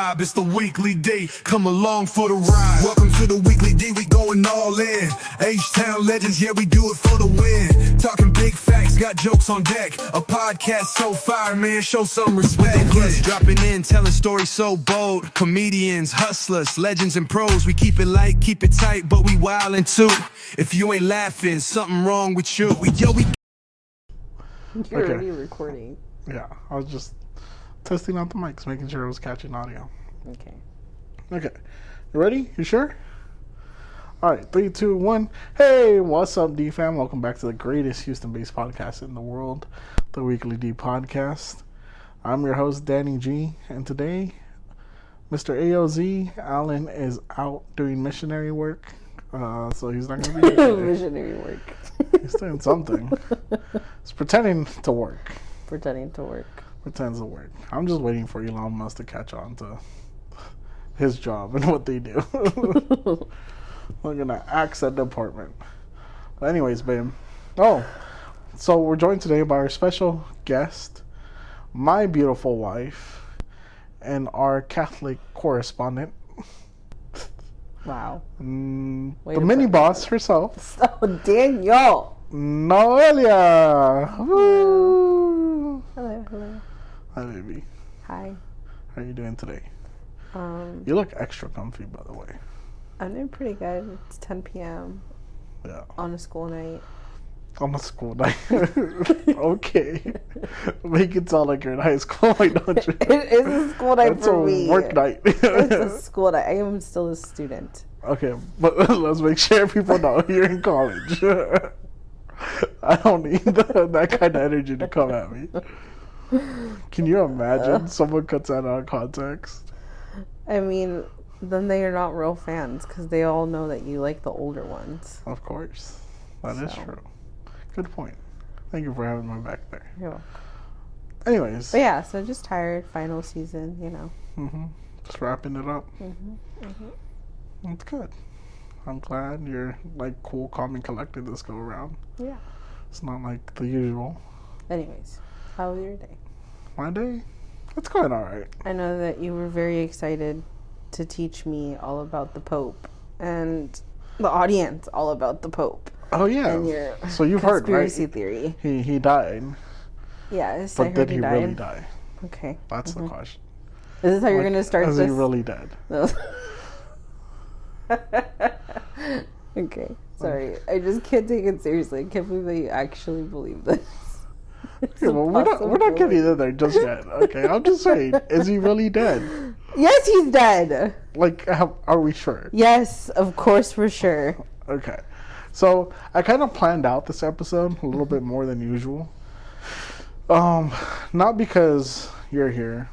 vibe, it's the weekly D. Come along for the ride. Welcome to the weekly D, we going all in. H-Town legends, yeah, we do it for the win. Talking big facts, got jokes on deck. A podcast so fire, man, show some respect. Guests dropping in, telling stories so bold. Comedians, hustlers, legends and pros. We keep it light, keep it tight, but we wildin' too. If you ain't laughing, something wrong with you. You're already recording. Yeah, I was just testing out the mics, making sure it was catching audio. Okay. You ready? You sure? Alright, 3, 2, 1. Hey, what's up, D-Fam? Welcome back to the greatest Houston-based podcast in the world, the Weekly D Podcast. I'm your host, Danny G, and today, Mr. AOZ, Allen, is out doing missionary work, so he's not going to be here today. Missionary work. He's doing something. He's pretending to work. Pretends to work. I'm just waiting for Elon Musk to catch on to his job and what they do. We're gonna axe that department. But anyways, babe. So we're joined today by our special guest, my beautiful wife, and our Catholic correspondent. Wow. The mini boss herself. Oh, Daniel. Noelia. Woo. Hello. Hi, baby. Hi. How are you doing today? You look extra comfy, by the way. I'm doing pretty good. It's 10 p.m. Yeah. On a school night. On a school night. Okay. Make it sound like you're in high school, like, don't you? It is a school night for me. It's a work night. It's a school night. I am still a student. Okay, but let's make sure people know you're in college. I don't need that kind of energy to come at me. Can you imagine someone cuts that out of context? I mean, then they are not real fans because they all know that you like the older ones. Of course. That is true. Good point. Thank you for having my back there. You're welcome. Anyways. But yeah, so just tired. Final season, you know. Just wrapping it up. That's good. I'm glad you're like cool, calm, and collected this go around. Yeah. It's not like the usual. Anyways, how was your day? My day? It's going alright. I know that you were very excited to teach me all about the Pope and the audience all about the Pope. Oh yeah. And your so you've heard, right? Conspiracy theory. He died. Yes, but I heard did he died. really die? Okay. That's the question. Is this how you're going to start is this? Is he really dead? No. Okay. Sorry. I just can't take it seriously. I can't believe that you actually believe this. Yeah, well, we're not getting in there just yet. Okay, I'm just saying, is he really dead? Yes, he's dead. Like, are we sure? Yes, of course, for sure. Okay. So, I kind of planned out this episode a little bit more than usual. Not because you're here.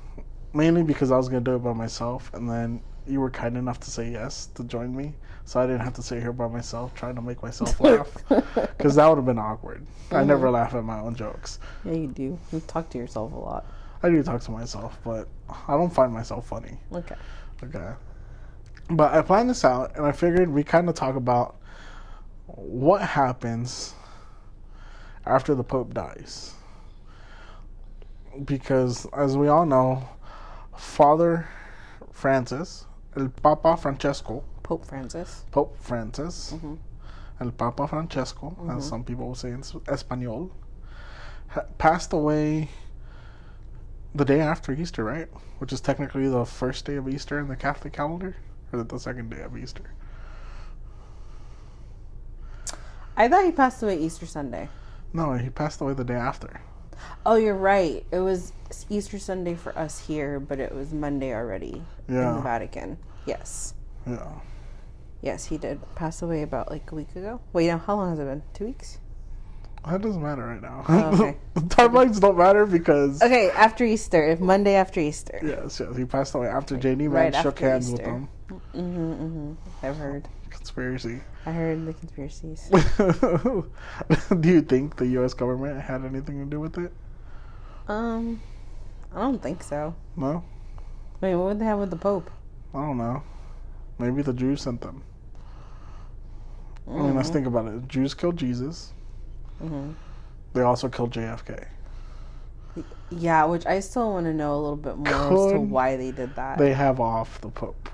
Mainly because I was going to do it by myself. And then you were kind enough to say yes to join me. So I didn't have to sit here by myself trying to make myself laugh. Because that would have been awkward. I never laugh at my own jokes. Yeah, you do. You talk to yourself a lot. I do talk to myself, but I don't find myself funny. Okay. But I planned this out, and I figured we kind of talk about what happens after the Pope dies. Because, as we all know, Father Francis, El Papa Francesco, Pope Francis, El Papa Francesco, as some people will say in Espanol, passed away the day after Easter, right? Which is technically the first day of Easter in the Catholic calendar, or the second day of Easter? I thought he passed away Easter Sunday. No, he passed away the day after. Oh, you're right. It was Easter Sunday for us here, but it was Monday already in the Vatican. Yes. Yeah. Yes, he did pass away about like a week ago. Wait, now how long has it been? 2 weeks? That doesn't matter right now. Oh, okay. Timelines don't matter because... Okay, after Easter. Monday after Easter. Yes. He passed away after J.D. Right Vance shook hands Easter. with him. I've heard. Conspiracy. I heard the conspiracies. Do you think the U.S. government had anything to do with it? I don't think so. No? Wait, what would they have with the Pope? I don't know. Maybe the Jews sent them. I mean, let's think about it. Jews killed Jesus. They also killed JFK. Yeah, which I still want to know a little bit more as to why they did that. They have off the Pope.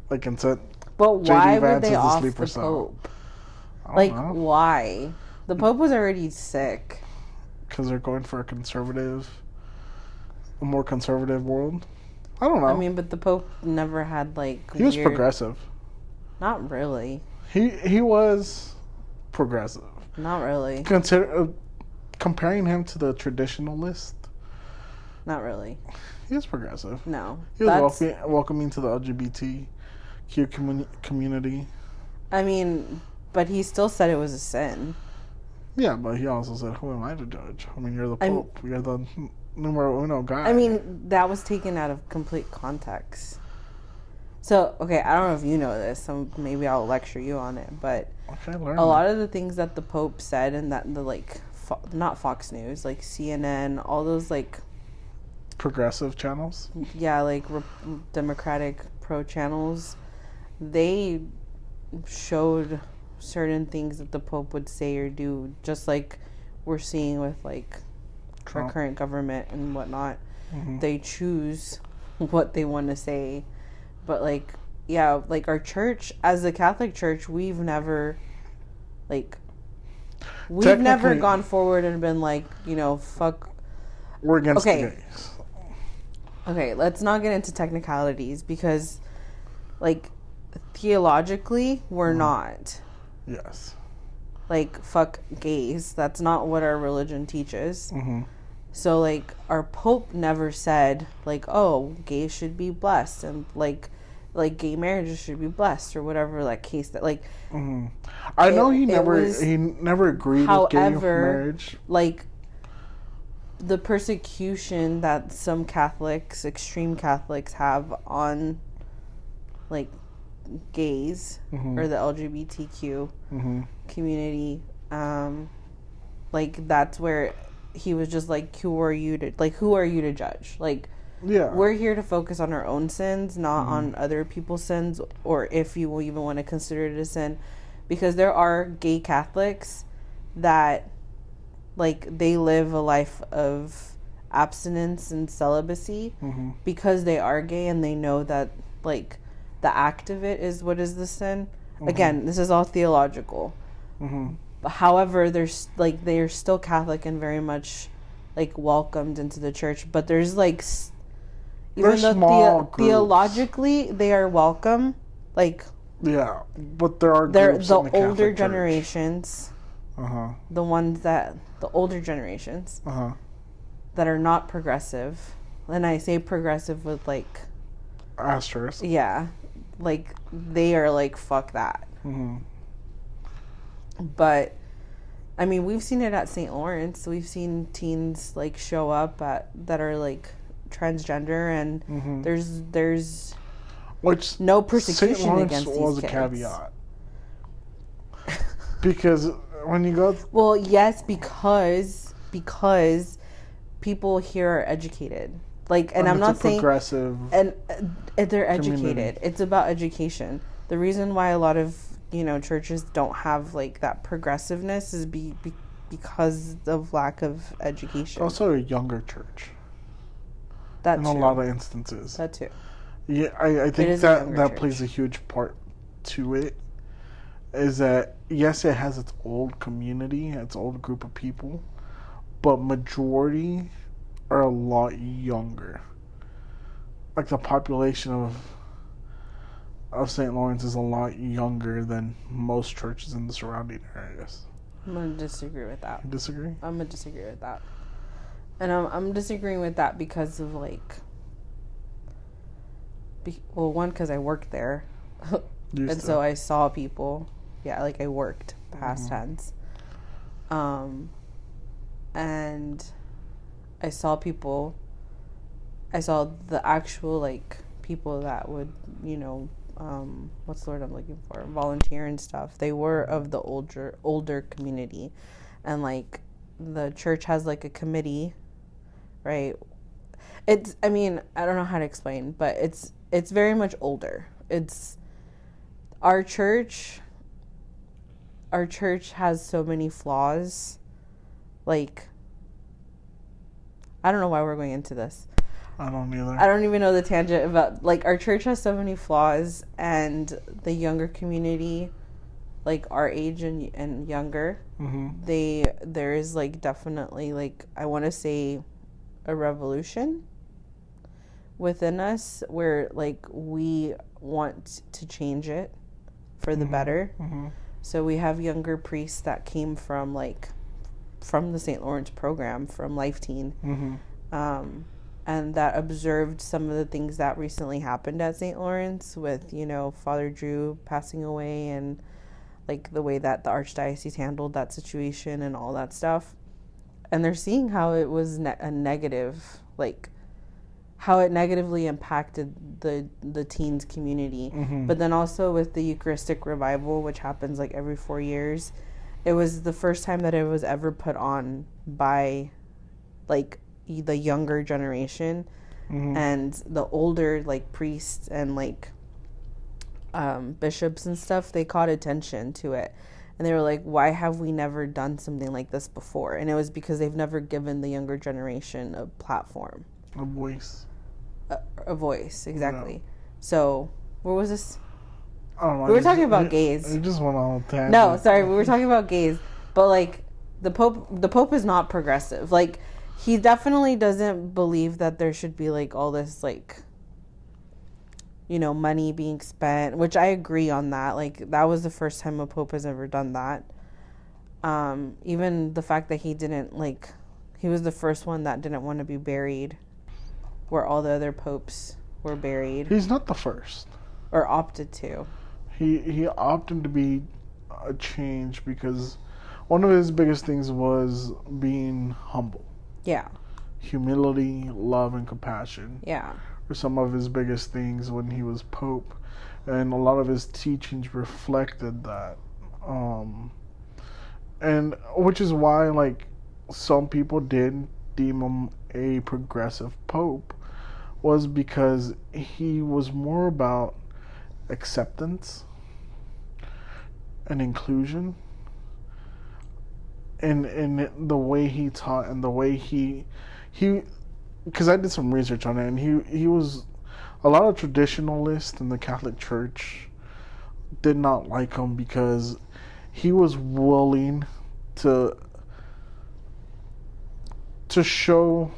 Like, instead. But why would they off the Pope? Like, why? The Pope was already sick. Because they're going for a more conservative world. I don't know. I mean, but the Pope never had, like, he was progressive. Not really. He was progressive. Not really. Comparing him to the traditionalist. Not really. He was progressive. No. He was welcoming to the LGBTQ community. I mean, but he still said it was a sin. Yeah, but he also said, who am I to judge? I mean, you're the Pope. You're the numero uno guy. I mean, that was taken out of complete context. So, okay, I don't know if you know this, so maybe I'll lecture you on it, but a lot of the things that the Pope said and that the, like, not Fox News, like CNN, all those, like... progressive channels? Yeah, like Democratic pro channels, they showed certain things that the Pope would say or do, just like we're seeing with, like, Trump. Our current government and whatnot. Mm-hmm. They choose what they want to say. But, like, yeah, like, our church, as a Catholic church, we've never, like, gone forward and been like, you know, fuck. We're against the gays. Okay, let's not get into technicalities because, like, theologically, we're not. Yes. Like, fuck gays. That's not what our religion teaches. Mm-hmm. So, like, our Pope never said, like, oh, gays should be blessed and, like gay marriages should be blessed or whatever, like, case that, like... Mm-hmm. I know he never agreed with gay marriage. Like, the persecution that some Catholics, extreme Catholics, have on, like, gays or the LGBTQ community, like, that's where he was just like, who are you to judge? Like, yeah, we're here to focus on our own sins, not on other people's sins, or if you will even want to consider it a sin, because there are gay Catholics that, like, they live a life of abstinence and celibacy because they are gay and they know that, like, the act of it is what is the sin. Again, this is all theological. However, they're still Catholic and very much, like, welcomed into the church. But there's, like, even though theologically they are welcome, like, yeah, but there are groups the older generations, the ones that the older generations that are not progressive, and I say progressive with, like, asterisk. Yeah, like, they are like, fuck that. But I mean, we've seen it at St. Lawrence. We've seen teens, like, show up that are, like, transgender, and there's no persecution St. Lawrence against these was kids. A caveat. Because when you go... Well, yes, because people here are educated. Like, and I'm not saying... progressive... And they're educated. Community. It's about education. The reason why a lot of, you know, churches don't have, like, that progressiveness is because of lack of education. Also a younger church. That in too. a lot of instances. That too. Yeah, I think that plays a huge part to it. Is that, yes, it has its old community, its old group of people, but majority are a lot younger. Like, the population of St. Lawrence is a lot younger than most churches in the surrounding areas. I'm going to disagree with that. You disagree? I'm going to disagree with that. And I'm disagreeing with that because of, like... well, one, because I worked there. And so I saw people... Yeah, like, I worked, past tense. And I saw people... I saw the actual, like, people that would, you know... what's the word I'm looking for? Volunteer and stuff. They were of the older community. And, like, the church has, like, a committee... Right. It's, I mean, I don't know how to explain, but it's very much older. It's our church has so many flaws. Like, I don't know why we're going into this. I don't either. I don't even know the tangent about, like, our church has so many flaws, and the younger community, like our age and younger, there is, like, definitely, like, I want to say a revolution within us where, like, we want to change it for the better. So we have younger priests that came from, like, from the St. Lawrence program, from Life Teen, and that observed some of the things that recently happened at St. Lawrence with, you know, Father Drew passing away, and, like, the way that the Archdiocese handled that situation and all that stuff. And they're seeing how it was a negative, like, how it negatively impacted the teens community. But then also with the Eucharistic revival, which happens, like, every 4 years, it was the first time that it was ever put on by, like, the younger generation. And the older, like, priests and, like, bishops and stuff, they caught attention to it, and they were like, why have we never done something like this before? And it was because they've never given the younger generation a platform, a voice, exactly. Yeah. So where was this? We were talking about gays. We just went on tangent. No, sorry, we were talking about gays, but, like, the Pope is not progressive. Like, he definitely doesn't believe that there should be, like, all this, like, you know, money being spent, which I agree on that. Like, that was the first time a Pope has ever done that. Even the fact that he didn't, like, he was the first one that didn't want to be buried where all the other popes were buried. He's not the first. Or opted to. He opted to be a change because one of his biggest things was being humble. Yeah. Humility, love, and compassion. Yeah. Were some of his biggest things when he was Pope. And a lot of his teachings reflected that. And which is why, like, some people did deem him a progressive Pope, was because he was more about acceptance and inclusion, and the way he taught and the way he because I did some research on it, and he was, a lot of traditionalists in the Catholic Church did not like him because he was willing to show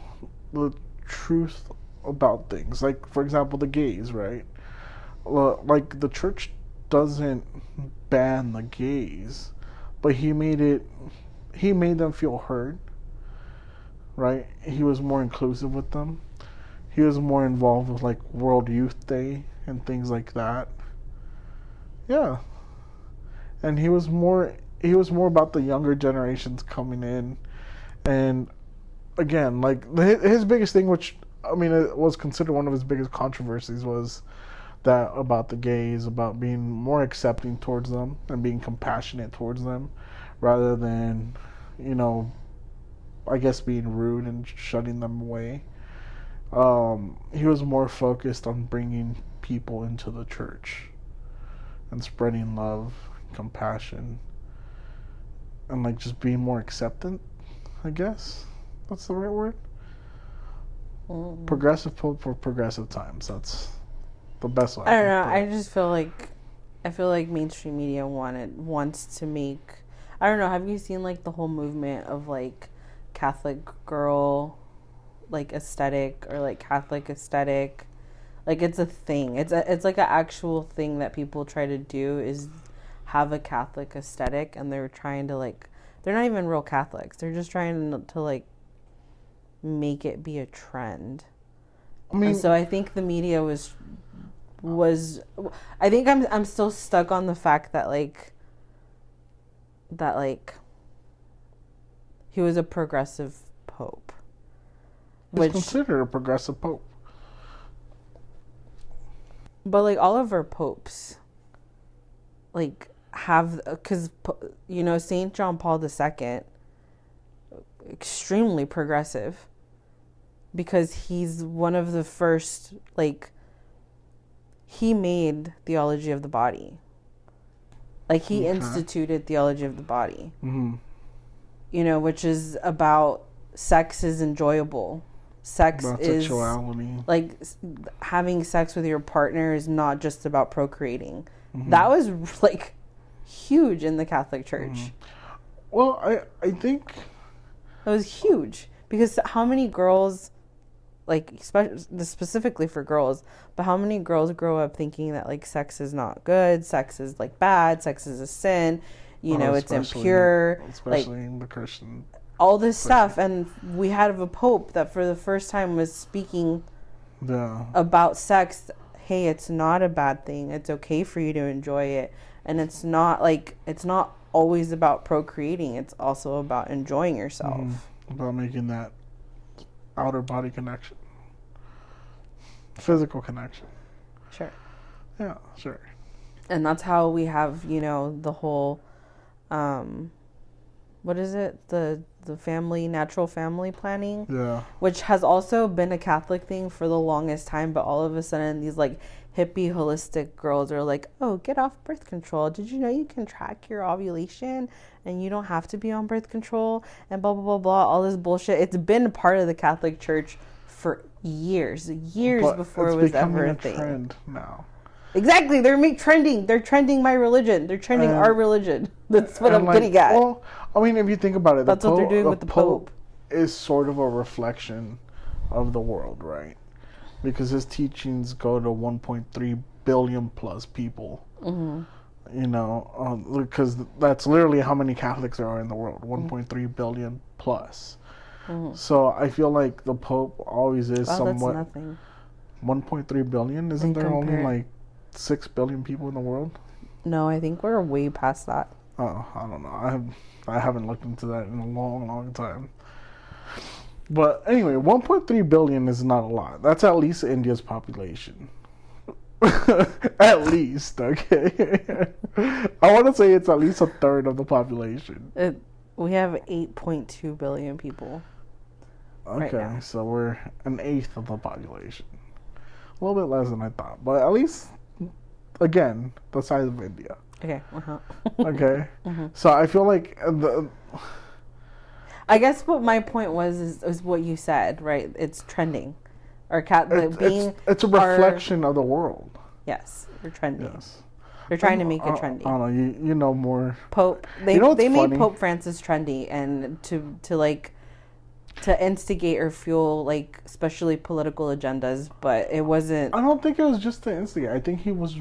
the truth about things. Like, for example, the gays, right? Like, the church doesn't ban the gays, but he made them feel heard, right? He was more inclusive with them. He was more involved with, like, World Youth Day and things like that. Yeah. And he was more about the younger generations coming in. And again, like, his biggest thing, which, I mean, it was considered one of his biggest controversies, was that about the gays, about being more accepting towards them and being compassionate towards them, rather than, you know, I guess being rude and shutting them away. He was more focused on bringing people into the church and spreading love, compassion, and, like, just being more acceptant, I guess. That's the right word? Progressive Pope for progressive times. That's the best way. I don't know. I just feel like mainstream media wants to make, I don't know, have you seen, like, the whole movement of, like, Catholic girl, like, aesthetic, or, like, Catholic aesthetic? Like, it's a thing. It's like an actual thing that people try to do, is have a Catholic aesthetic, and they're trying to, like, they're not even real Catholics. They're just trying to, like, make it be a trend. I mean, and so I think the media was I think I'm still stuck on the fact that he was a progressive Pope. He's considered a progressive Pope. But, like, all of our popes, like, have, because, you know, St. John Paul II, extremely progressive, because he's one of the first, like, he made theology of the body. Like, he instituted theology of the body. You know, which is about sex is enjoyable. sex about is sexuality. like having sex with your partner is not just about procreating. That was like huge in the Catholic Church. Well, I think it was huge because how many girls, like specifically for girls, but how many girls grow up thinking that like sex is not good, sex is like bad, sex is a sin, you know, it's impure, especially like, in the Christian. All this stuff, and we had a pope that for the first time was speaking about sex. Hey, it's not a bad thing. It's okay for you to enjoy it, and it's not always about procreating. It's also about enjoying yourself. About making that outer body connection, physical connection. Sure. Yeah, sure. And that's how we have, you know, the whole, what is it? The natural family planning. Yeah. Which has also been a Catholic thing for the longest time, but all of a sudden these like hippie holistic girls are like, oh, get off birth control. Did you know you can track your ovulation and you don't have to be on birth control and blah, blah, blah, blah, all this bullshit. It's been a part of the Catholic Church for years but before it was ever a thing. Trend now. Exactly. They're trending. They're trending my religion. They're trending our religion. That's what I'm getting at. Well, I mean, if you think about it, that's what they're doing with the Pope. Is sort of a reflection of the world, right? Because his teachings go to 1.3 billion plus people. You know, because that's literally how many Catholics there are in the world, 1.3 billion plus. So I feel like the Pope always is somewhat. That's nothing. 1.3 billion? Isn't there only like 6 billion people in the world? No, I think we're way past that. Oh, I don't know. I haven't looked into that in a long, long time. But anyway, 1.3 billion is not a lot. That's at least India's population. At least, okay? I want to say it's at least a third of the population. We have 8.2 billion people. Okay, right, so we're an eighth of the population. A little bit less than I thought. But at least, again, the size of India. Okay. Okay. So I feel like I guess what my point was is what you said, right? It's trending, or it's a reflection of the world. Yes, they're trending. Yes, they're trying to make it trendy. I don't know. You know more. Pope. They made Pope Francis trendy, and to instigate or fuel like especially political agendas, but it wasn't. I don't think it was just to instigate. I think he was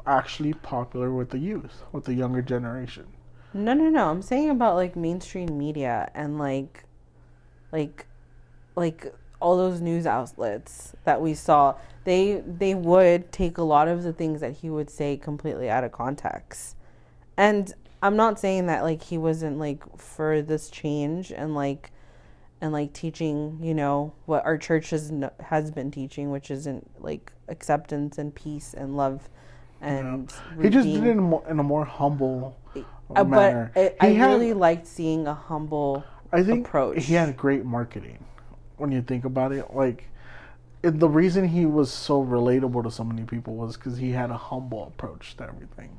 actually popular with the youth, with the younger generation. No. I'm saying about like mainstream media and like all those news outlets that we saw. They would take a lot of the things that he would say completely out of context. And I'm not saying that like he wasn't like for this change and like teaching, you know, what our church has been teaching, which isn't like acceptance and peace and love and he just did it in a more humble manner. But I really liked seeing a humble approach. He had great marketing when you think about it. Like, the reason he was so relatable to so many people was because he had a humble approach to everything.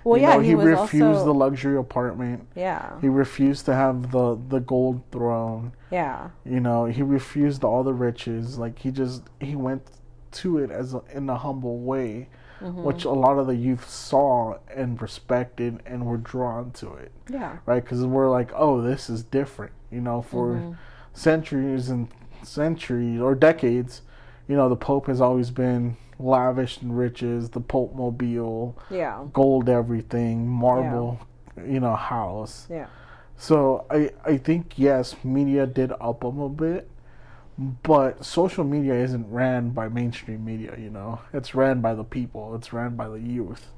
Well, he refused the luxury apartment. Yeah. He refused to have the gold throne. Yeah. You know, he refused all the riches. Like, he went to it in a humble way, which a lot of the youth saw and respected and were drawn to it. Yeah. Right? Because we're like, oh, this is different. You know, for centuries and centuries or decades, you know, the Pope has always been lavish in riches, the Pope mobile, gold everything, marble, you know, house. Yeah. So I think, yes, media did up him a bit, but social media isn't ran by mainstream media, you know. It's ran by the people. It's ran by the youth.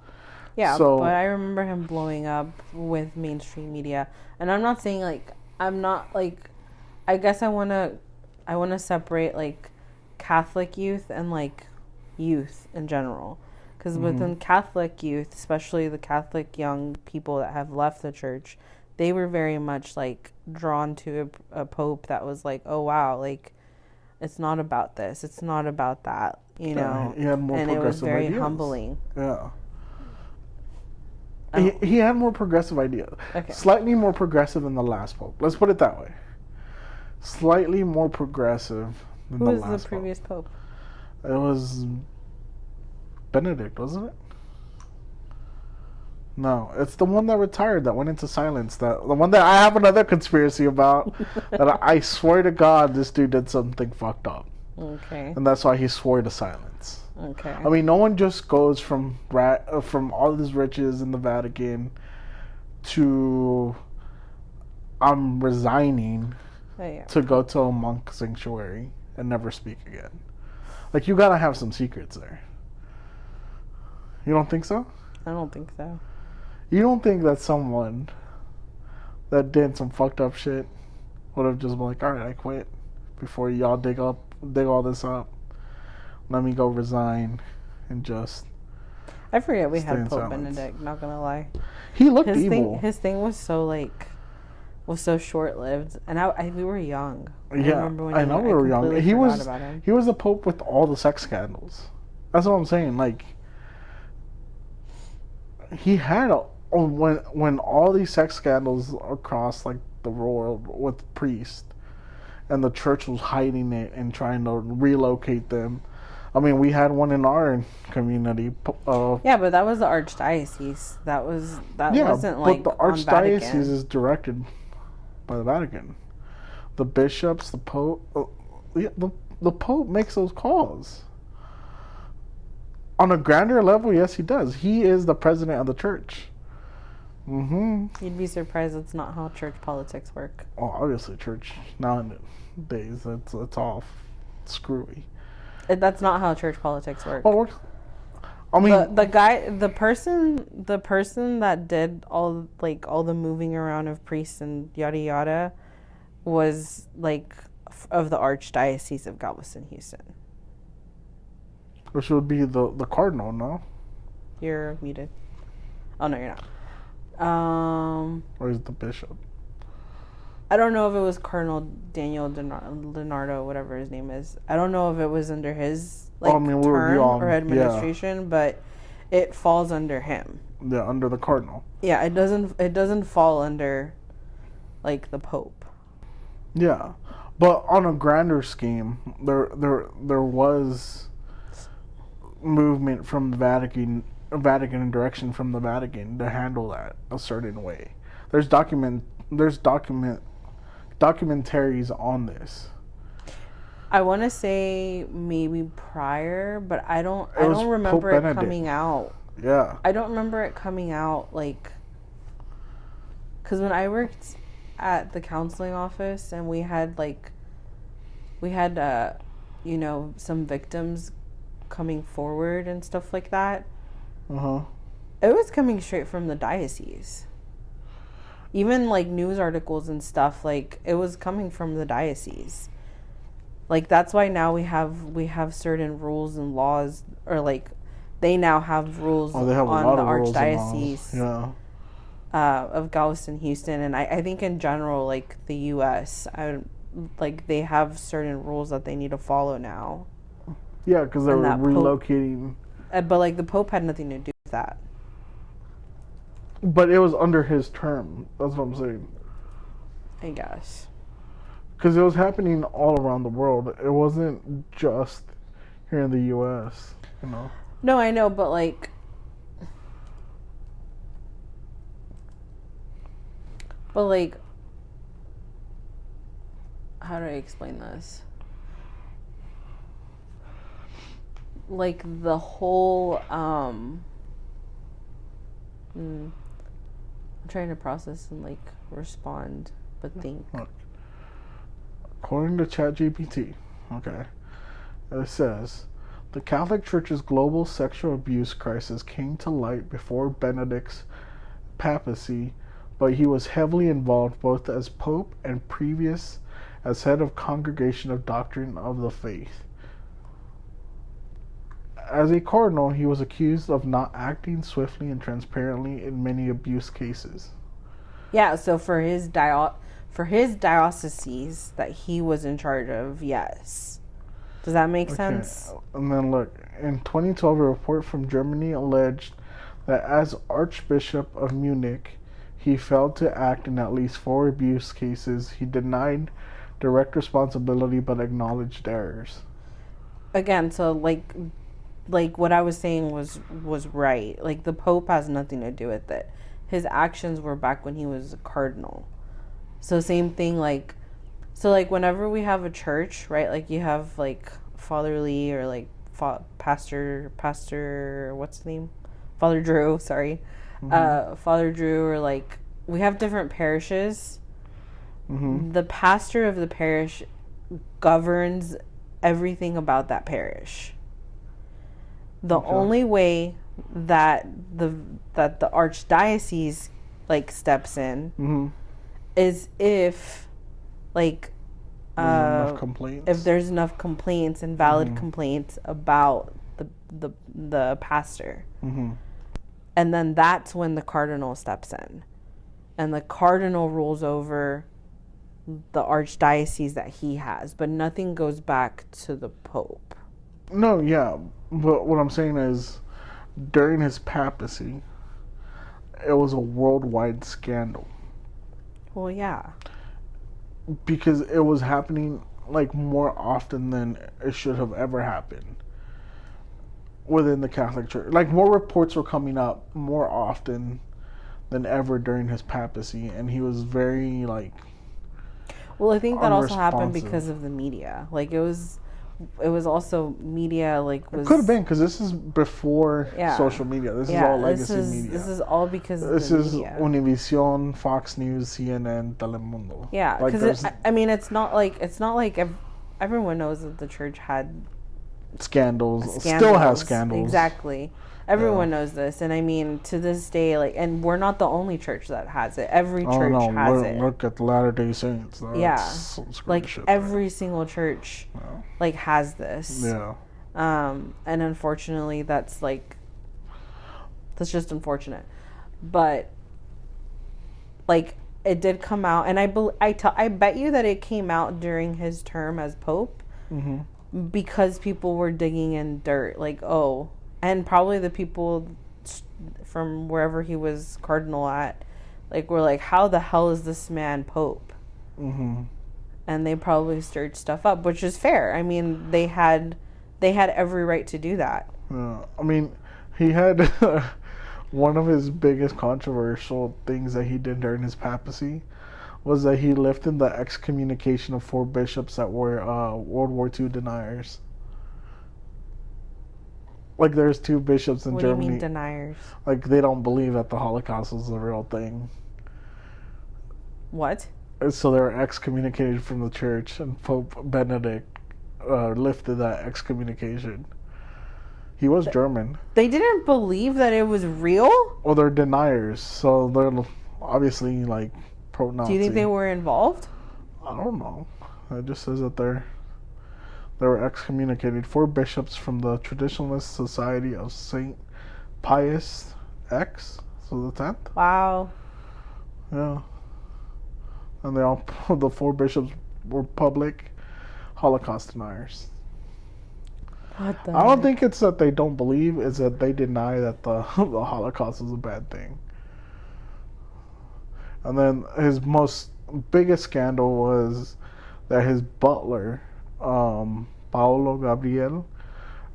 Yeah, but I remember him blowing up with mainstream media. And I'm not saying, like, I guess I want to separate, like, Catholic youth and, like, youth in general. Because within Catholic youth, especially the Catholic young people that have left the church, they were very much, like, drawn to a pope that was like, oh, wow, like, it's not about this. It's not about that, you know. He had more and it was very ideas. Humbling. Yeah. He had more progressive ideas. Okay. Slightly more progressive than the last pope. Let's put it that way. Slightly more progressive than Who the was last the previous pope? It was Benedict, wasn't it? No, it's the one that retired, that went into silence. The one that I have another conspiracy about. That I swear to God, this dude did something fucked up. Okay. And that's why he swore to silence. Okay. I mean, no one just goes from all his riches in the Vatican to I'm resigning to go to a monk sanctuary and never speak again. Like, you gotta have some secrets there. You don't think so? I don't think so. You don't think that someone that did some fucked up shit would have just been like, all right, I quit before y'all dig all this up. Let me go resign and just. I forget we had Pope Benedict. Not gonna lie, he looked evil. His thing was so short lived, and we were young. Yeah, I know we were young. He was the Pope with all the sex scandals. That's what I'm saying. Like, he had when all these sex scandals across like the world with priests, and the church was hiding it and trying to relocate them. I mean, we had one in our community. Yeah, but that was the archdiocese. That wasn't like. But the archdiocese is directed by the Vatican. The bishops, the Pope, the Pope makes those calls. On a grander level, yes, he does. He is the president of the church. Mm-hmm. You'd be surprised that's not how church politics work. Oh, obviously, church nowadays, it's all screwy. That's not how church politics work. Oh, I mean, the person that did all the moving around of priests and yada yada was like of the Archdiocese of Galveston, Houston. Which would be the cardinal, no? You're muted. Oh no, you're not. Or is the bishop? I don't know if it was Cardinal Daniel Leonardo, whatever his name is. I don't know if it was under his term or administration, but it falls under him. Yeah, under the cardinal. Yeah, it doesn't fall under like the Pope. Yeah, but on a grander scheme, there was movement from the Vatican and direction from the Vatican to handle that a certain way. There's documentaries on this. I want to say maybe prior, but I don't remember it coming out. Yeah. I don't remember it coming out like, because when I worked at the counseling office and we had some victims coming forward and stuff like that. It was coming straight from the diocese. Even like news articles and stuff, like it was coming from the diocese. Like that's why now we have certain rules and laws, or like they now have rules on the Archdiocese of Galveston, Houston, and I think in general, like the U.S., like they have certain rules that they need to follow now. Yeah, because they're relocating. But like the Pope had nothing to do with that. But it was under his term. That's what I'm saying. I guess. Because it was happening all around the world. It wasn't just here in the U.S., you know? No, I know, but like... But like... How do I explain this? Like the whole... I'm trying to process and like respond, but think. According to ChatGPT, okay, it says the Catholic Church's global sexual abuse crisis came to light before Benedict's papacy, but he was heavily involved both as Pope and previous as head of Congregation of Doctrine of the Faith. As a cardinal, he was accused of not acting swiftly and transparently in many abuse cases. Yeah, so for his diocese that he was in charge of, yes. Does that make sense? And then look, in 2012, a report from Germany alleged that as Archbishop of Munich, he failed to act in at least 4 abuse cases. He denied direct responsibility but acknowledged errors. Again, so like what I was saying was right. Like, the Pope has nothing to do with it. His actions were back when he was a cardinal. So same thing, like, so like whenever we have a church, right? Like, you have like Father Lee or like Pastor, what's his name? Father Drew, sorry. Father Drew, or like, we have different parishes. The pastor of the parish governs everything about that parish. The only way that the archdiocese like steps in is if like if there's enough complaints and valid complaints about the pastor. And then that's when the cardinal steps in, and the cardinal rules over the archdiocese that he has, but nothing goes back to the Pope. No, yeah, but what I'm saying is, during his papacy, it was a worldwide scandal. Well, yeah. Because it was happening, like, more often than it should have ever happened within the Catholic Church. Like, more reports were coming up more often than ever during his papacy, and he was very, like, well, I think that also happened because of the media. Like, it was also media, like, was... It could have been, because this is before social media. This is all legacy media. This is all because of the media. This is Univision, Fox News, CNN, Telemundo. Yeah, because, like, I mean, it's not like everyone knows that the church had... Scandals. Still has scandals. Exactly. Everyone knows this, and I mean, to this day, like, and we're not the only church that has it. Every church has it. Look at the Latter-day Saints. Like, every single church, like, has this. Yeah. And unfortunately, that's just unfortunate. But, like, it did come out, and I bet you that it came out during his term as Pope, because people were digging in dirt, like, and probably the people from wherever he was cardinal at, like, were like, how the hell is this man Pope? And they probably stirred stuff up, which is fair. I mean, they had every right to do that. I mean, he had one of his biggest controversial things that he did during his papacy was that he lifted the excommunication of 4 bishops that were World War II deniers. Like, there's 2 bishops in Germany. What do you mean deniers? Like, they don't believe that the Holocaust was a real thing. What? So they were excommunicated from the church, and Pope Benedict lifted that excommunication. He was German. They didn't believe that it was real? Well, they're deniers, so they're obviously, like, pro-Nazi. Do you think they were involved? I don't know. It just says that they were excommunicated. 4 bishops from the Traditionalist Society of St. Pius X, so the 10th. Wow. Yeah. And the 4 bishops were public Holocaust deniers. I don't think it's that they don't believe, it's that they deny that the Holocaust was a bad thing. And then his biggest scandal was that his butler, Paolo Gabriel,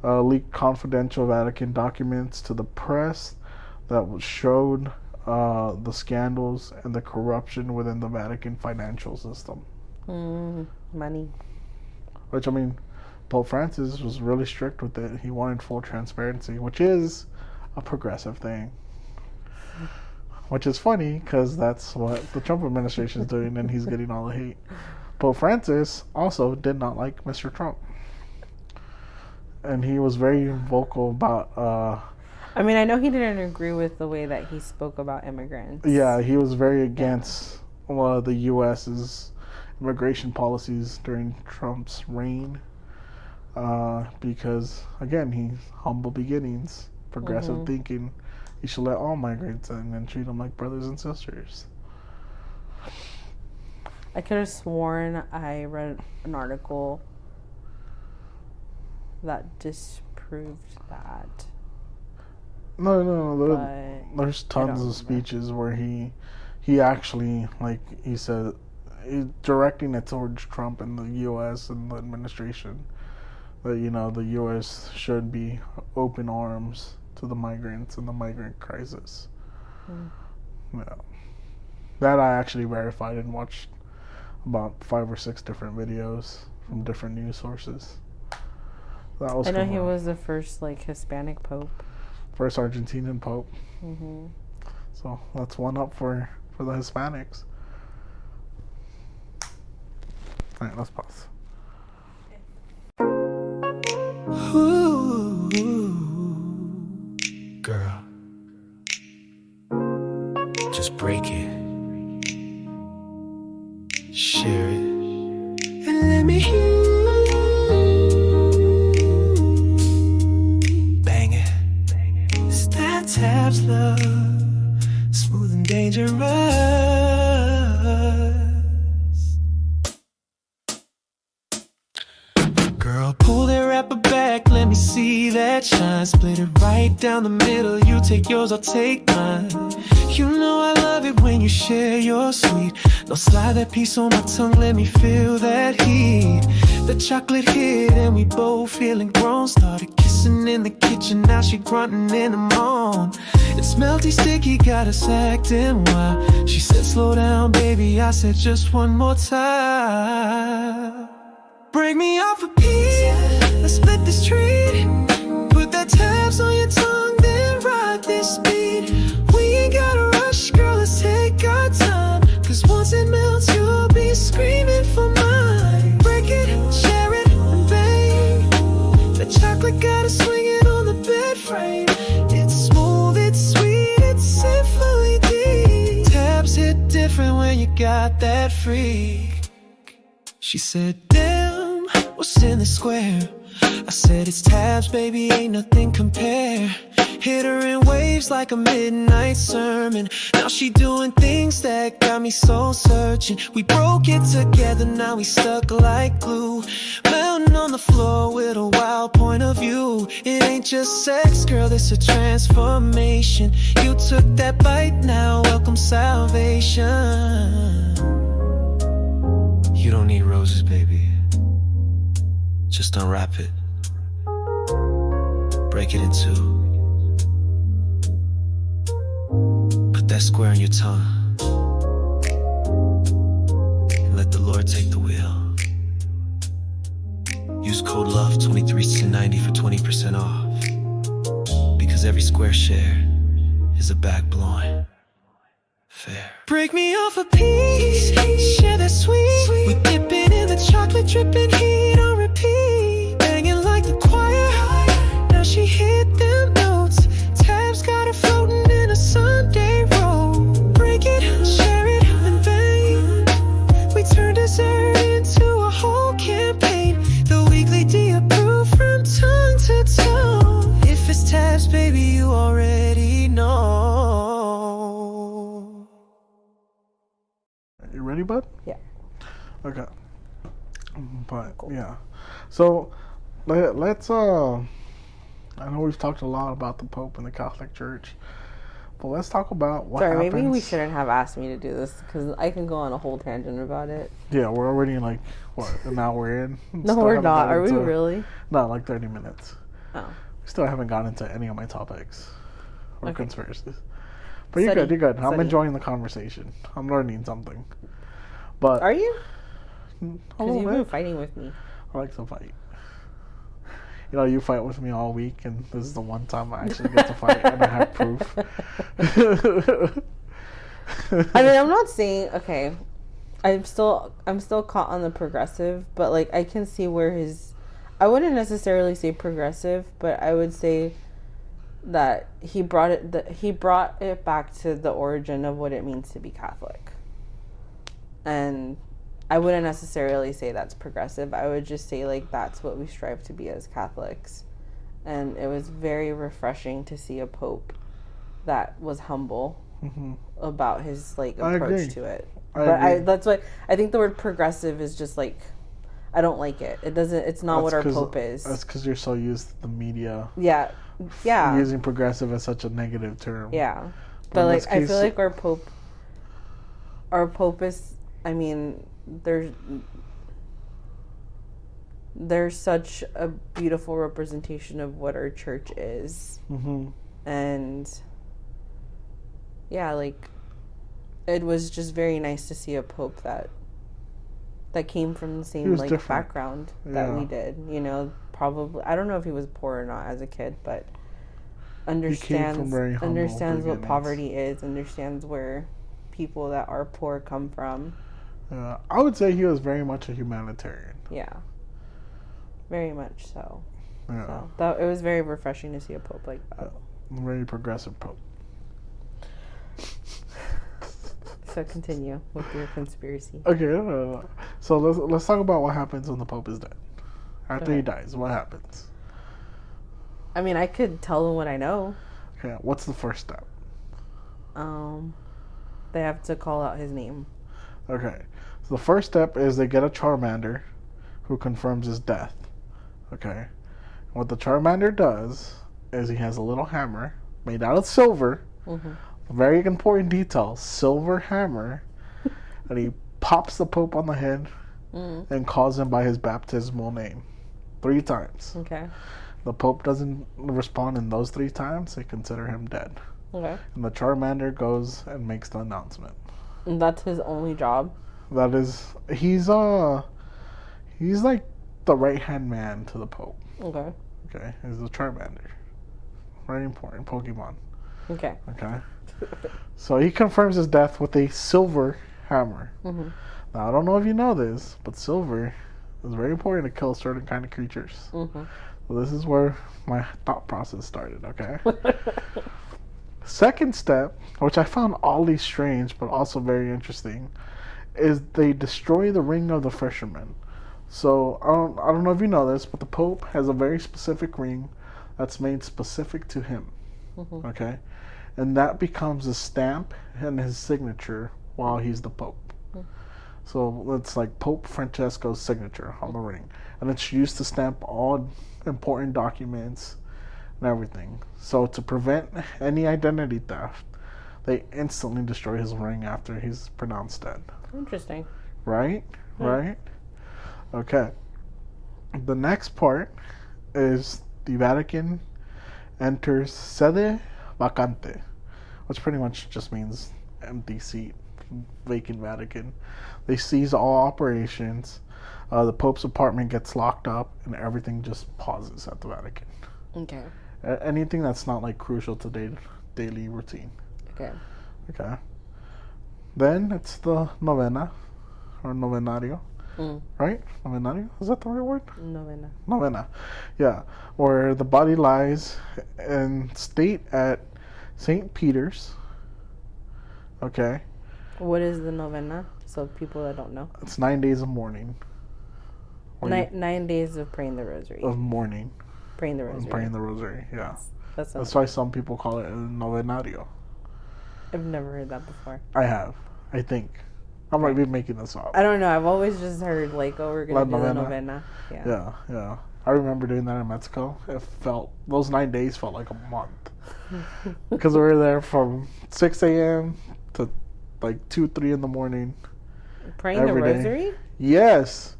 leaked confidential Vatican documents to the press that showed the scandals and the corruption within the Vatican financial system. Money. Which, I mean, Pope Francis was really strict with it. He wanted full transparency, which is a progressive thing. Which is funny, because that's what the Trump administration is doing, and he's getting all the hate. Pope Francis also did not like Mr. Trump. And he was very vocal about... I mean, I know he didn't agree with the way that he spoke about immigrants. Yeah, he was very against the U.S.'s immigration policies during Trump's reign. Because, again, he's humble beginnings, progressive thinking. You should let all migrants in and treat them like brothers and sisters. I could have sworn I read an article that disproved that. No. There's tons of speeches where he actually, like he said, directing it towards Trump and the U.S. and the administration. That, you know, the U.S. should be open arms to the migrants and the migrant crisis. Yeah. That I actually verified and watched about 5 or 6 different videos from different news sources. That was. I know he was the first Hispanic Pope. First Argentinian Pope. So that's one up for the Hispanics. All right, let's pause. Ooh, girl, just break it, share it, and let me hear you. Bang it, it's that Tabs love, smooth and dangerous. Girl, pull that wrapper back, let me see that shine. Split it right down the middle, you take yours, I'll take mine. You know I love it when you share your sweet. Now slide that piece on my tongue, let me feel that heat. The chocolate hit and we both feeling grown. Started kissing in the kitchen, now she grunting in the moan. It's melty, sticky, got us acting wild. She said slow down baby, I said just one more time. Break me off a piece, let's split this treat. Put that Tabs on your tongue, then ride this beat. We ain't gotta rush, girl, let's take our time. Cause once it melts, you'll be screaming for mine. Break it, share it, and bang. The chocolate got us swinging on the bed frame. It's smooth, it's sweet, it's sinfully deep. Tabs hit different when you got that freak. She said, damn, what's in the square? I said it's Tabs, baby, ain't nothing compare. Hit her in waves like a midnight sermon. Now she doing things that got me so searching. We broke it together, now we stuck like glue. Mountain on the floor with a wild point of view. It ain't just sex, girl, it's a transformation. You took that bite, now welcome salvation. You don't need roses, baby. Just unwrap it. Break it in two. Put that square on your tongue. And let the Lord take the wheel. Use code LOVE2390 for 20% off. Because every square share is a back blowing fair. Break me off a piece, share that sweet. We dipping in the chocolate, dripping heat on repeat. Banging like the choir, now she hit them notes. Tabs got her floating in a Sunday roll. Break it, share it, and bang. We turn dessert into a whole campaign. The weekly D approved from tongue to tongue. If it's Tabs, baby, you already know. You ready, bud? Yeah. Okay. But cool. Yeah. So let's I know we've talked a lot about the Pope and the Catholic Church, but let's talk about what happens. Maybe we shouldn't have asked me to do this because I can go on a whole tangent about it. Yeah, we're already like an hour in. No, we're not. Are we really? No, like 30 minutes. Oh. We still haven't gotten into any of my topics or conspiracies. But You're good. I'm enjoying the conversation. I'm learning something. But are you? Because you've been fighting with me. I like to fight. You know, you fight with me all week, and this is the one time I actually get to fight, and I have proof. I mean, I'm not saying okay. I'm still caught on the progressive, but like I can see where I wouldn't necessarily say progressive, but I would say that he brought it back to the origin of what it means to be Catholic. And I wouldn't necessarily say that's progressive. I would just say like that's what we strive to be as Catholics. And it was very refreshing to see a pope that was humble about his like approach to it. That's why I think the word progressive is just like I don't like it. It's not what our pope is. That's because you're so used to the media. Yeah. Using progressive as such a negative term. Yeah. But like I feel like our pope is, I mean, there's such a beautiful representation of what our church is. Mm-hmm. And yeah, like, it was just very nice to see a pope that came from the same like different background that we did. You know, probably, I don't know if he was poor or not as a kid, but understands what poverty is, understands where people that are poor come from. I would say he was very much a humanitarian. Yeah, very much so. Yeah. So it was very refreshing to see a pope like that. Very progressive pope. So continue with your conspiracy. Okay, so let's talk about what happens when the pope is dead. After he dies, what happens? I mean, I could tell them what I know. Okay, what's the first step? They have to call out his name. Okay, so the first step is they get a Charmander who confirms his death. Okay, what the Charmander does is he has a little hammer made out of silver. Mm-hmm. Very important detail, silver hammer, and he pops the Pope on the head and calls him by his baptismal name 3 times. Okay. The Pope doesn't respond in those 3 times, they consider him dead. Okay. And the Charmander goes and makes the announcement. And that's his only job? That is, he's like the right-hand man to the Pope. Okay. Okay, he's the Charmander. Very important Pokemon. Okay. Okay. So he confirms his death with a silver hammer. Mm-hmm. Now, I don't know if you know this, but silver is very important to kill certain kind of creatures. Mm-hmm. So this is where my thought process started, okay? Second step, which I found oddly strange but also very interesting, is they destroy the ring of the fisherman. So I don't know if you know this, but the Pope has a very specific ring that's made specific to him. Mm-hmm. Okay? And that becomes a stamp and his signature while he's the Pope. Mm-hmm. So it's like Pope Francesco's signature on the ring. And it's used to stamp all important documents and everything. So to prevent any identity theft, they instantly destroy his ring after he's pronounced dead. Interesting. Right? Yeah. Right? Okay. The next part is the Vatican enters sede vacante, which pretty much just means empty seat, vacant Vatican. They seize all operations. The Pope's apartment gets locked up, and everything just pauses at the Vatican. Okay. Anything that's not like crucial to daily routine. Okay. Okay. Then it's the novena, or novenario. Right? Novenario? Is that the right word? Novena. Yeah. Where the body lies in state at St. Peter's. Okay. What is the novena? So people that don't know. It's 9 days of mourning. 9 days of praying the rosary. Of mourning. Praying the rosary. Praying the rosary, yeah. That's why some people call it a novenario. I've never heard that before. I have. I think. I might be making this up. I don't know. I've always just heard, like, oh, we're going to do the novena. Yeah. I remember doing that in Mexico. Those 9 days felt like a month. Because we were there from 6 a.m. to like 2, 3 in the morning. Praying the rosary? Yes.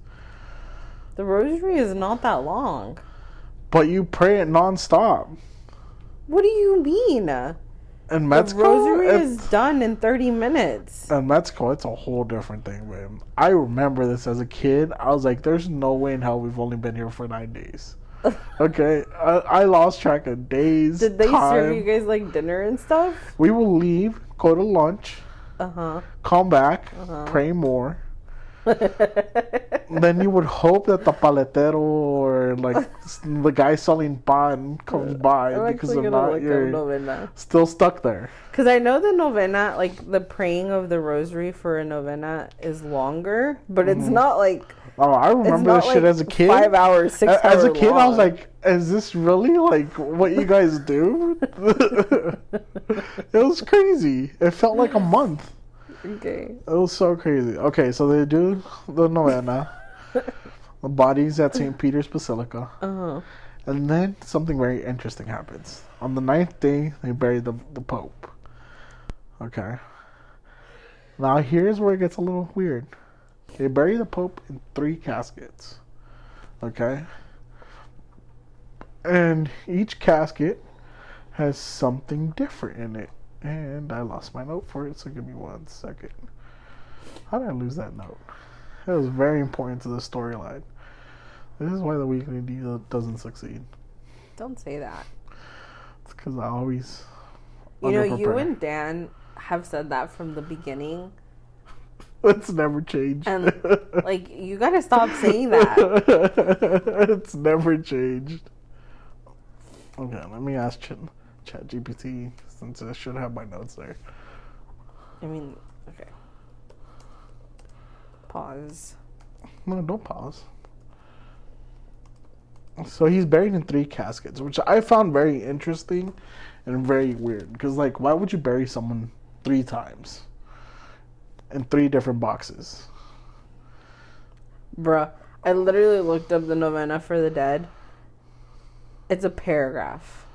The rosary is not that long. But you pray it nonstop. What do you mean? In Mexico, the rosary is done in 30 minutes. In Mexico, it's a whole different thing, man. I remember this as a kid. I was like, there's no way in hell we've only been here for 9 days. Okay? I lost track of days, Did they serve you guys, like, dinner and stuff? We will leave, go to lunch, come back, pray more. Then you would hope that the paletero or like the guy selling pan comes by, because if not, you're still stuck there. Because I know the novena, like the praying of the rosary for a novena is longer, but it's not like. Oh, I remember this shit as a kid. 5 hours, 6 hours. As a kid, long. I was like, "Is this really like what you guys do?" It was crazy. It felt like a month. Okay. It was so crazy. Okay, so they do the novena. The body's at St. Peter's Basilica. And then something very interesting happens. On the 9th day, they bury the Pope. Okay. Now here's where it gets a little weird. They bury the Pope in 3 caskets. Okay? And each casket has something different in it. And I lost my note for it, so give me 1 second. How did I lose that note? It was very important to the storyline. This is why the Weekly D doesn't succeed. Don't say that. It's because I always... you and Dan have said that from the beginning. It's never changed. And, you gotta stop saying that. It's never changed. Okay, let me ask ChatGPT, since I should have my notes there. Okay. Pause. No, don't pause. So he's buried in 3 caskets, which I found very interesting and very weird. Because, why would you bury someone 3 times in 3 different boxes? Bruh, I literally looked up the novena for the dead. It's a paragraph.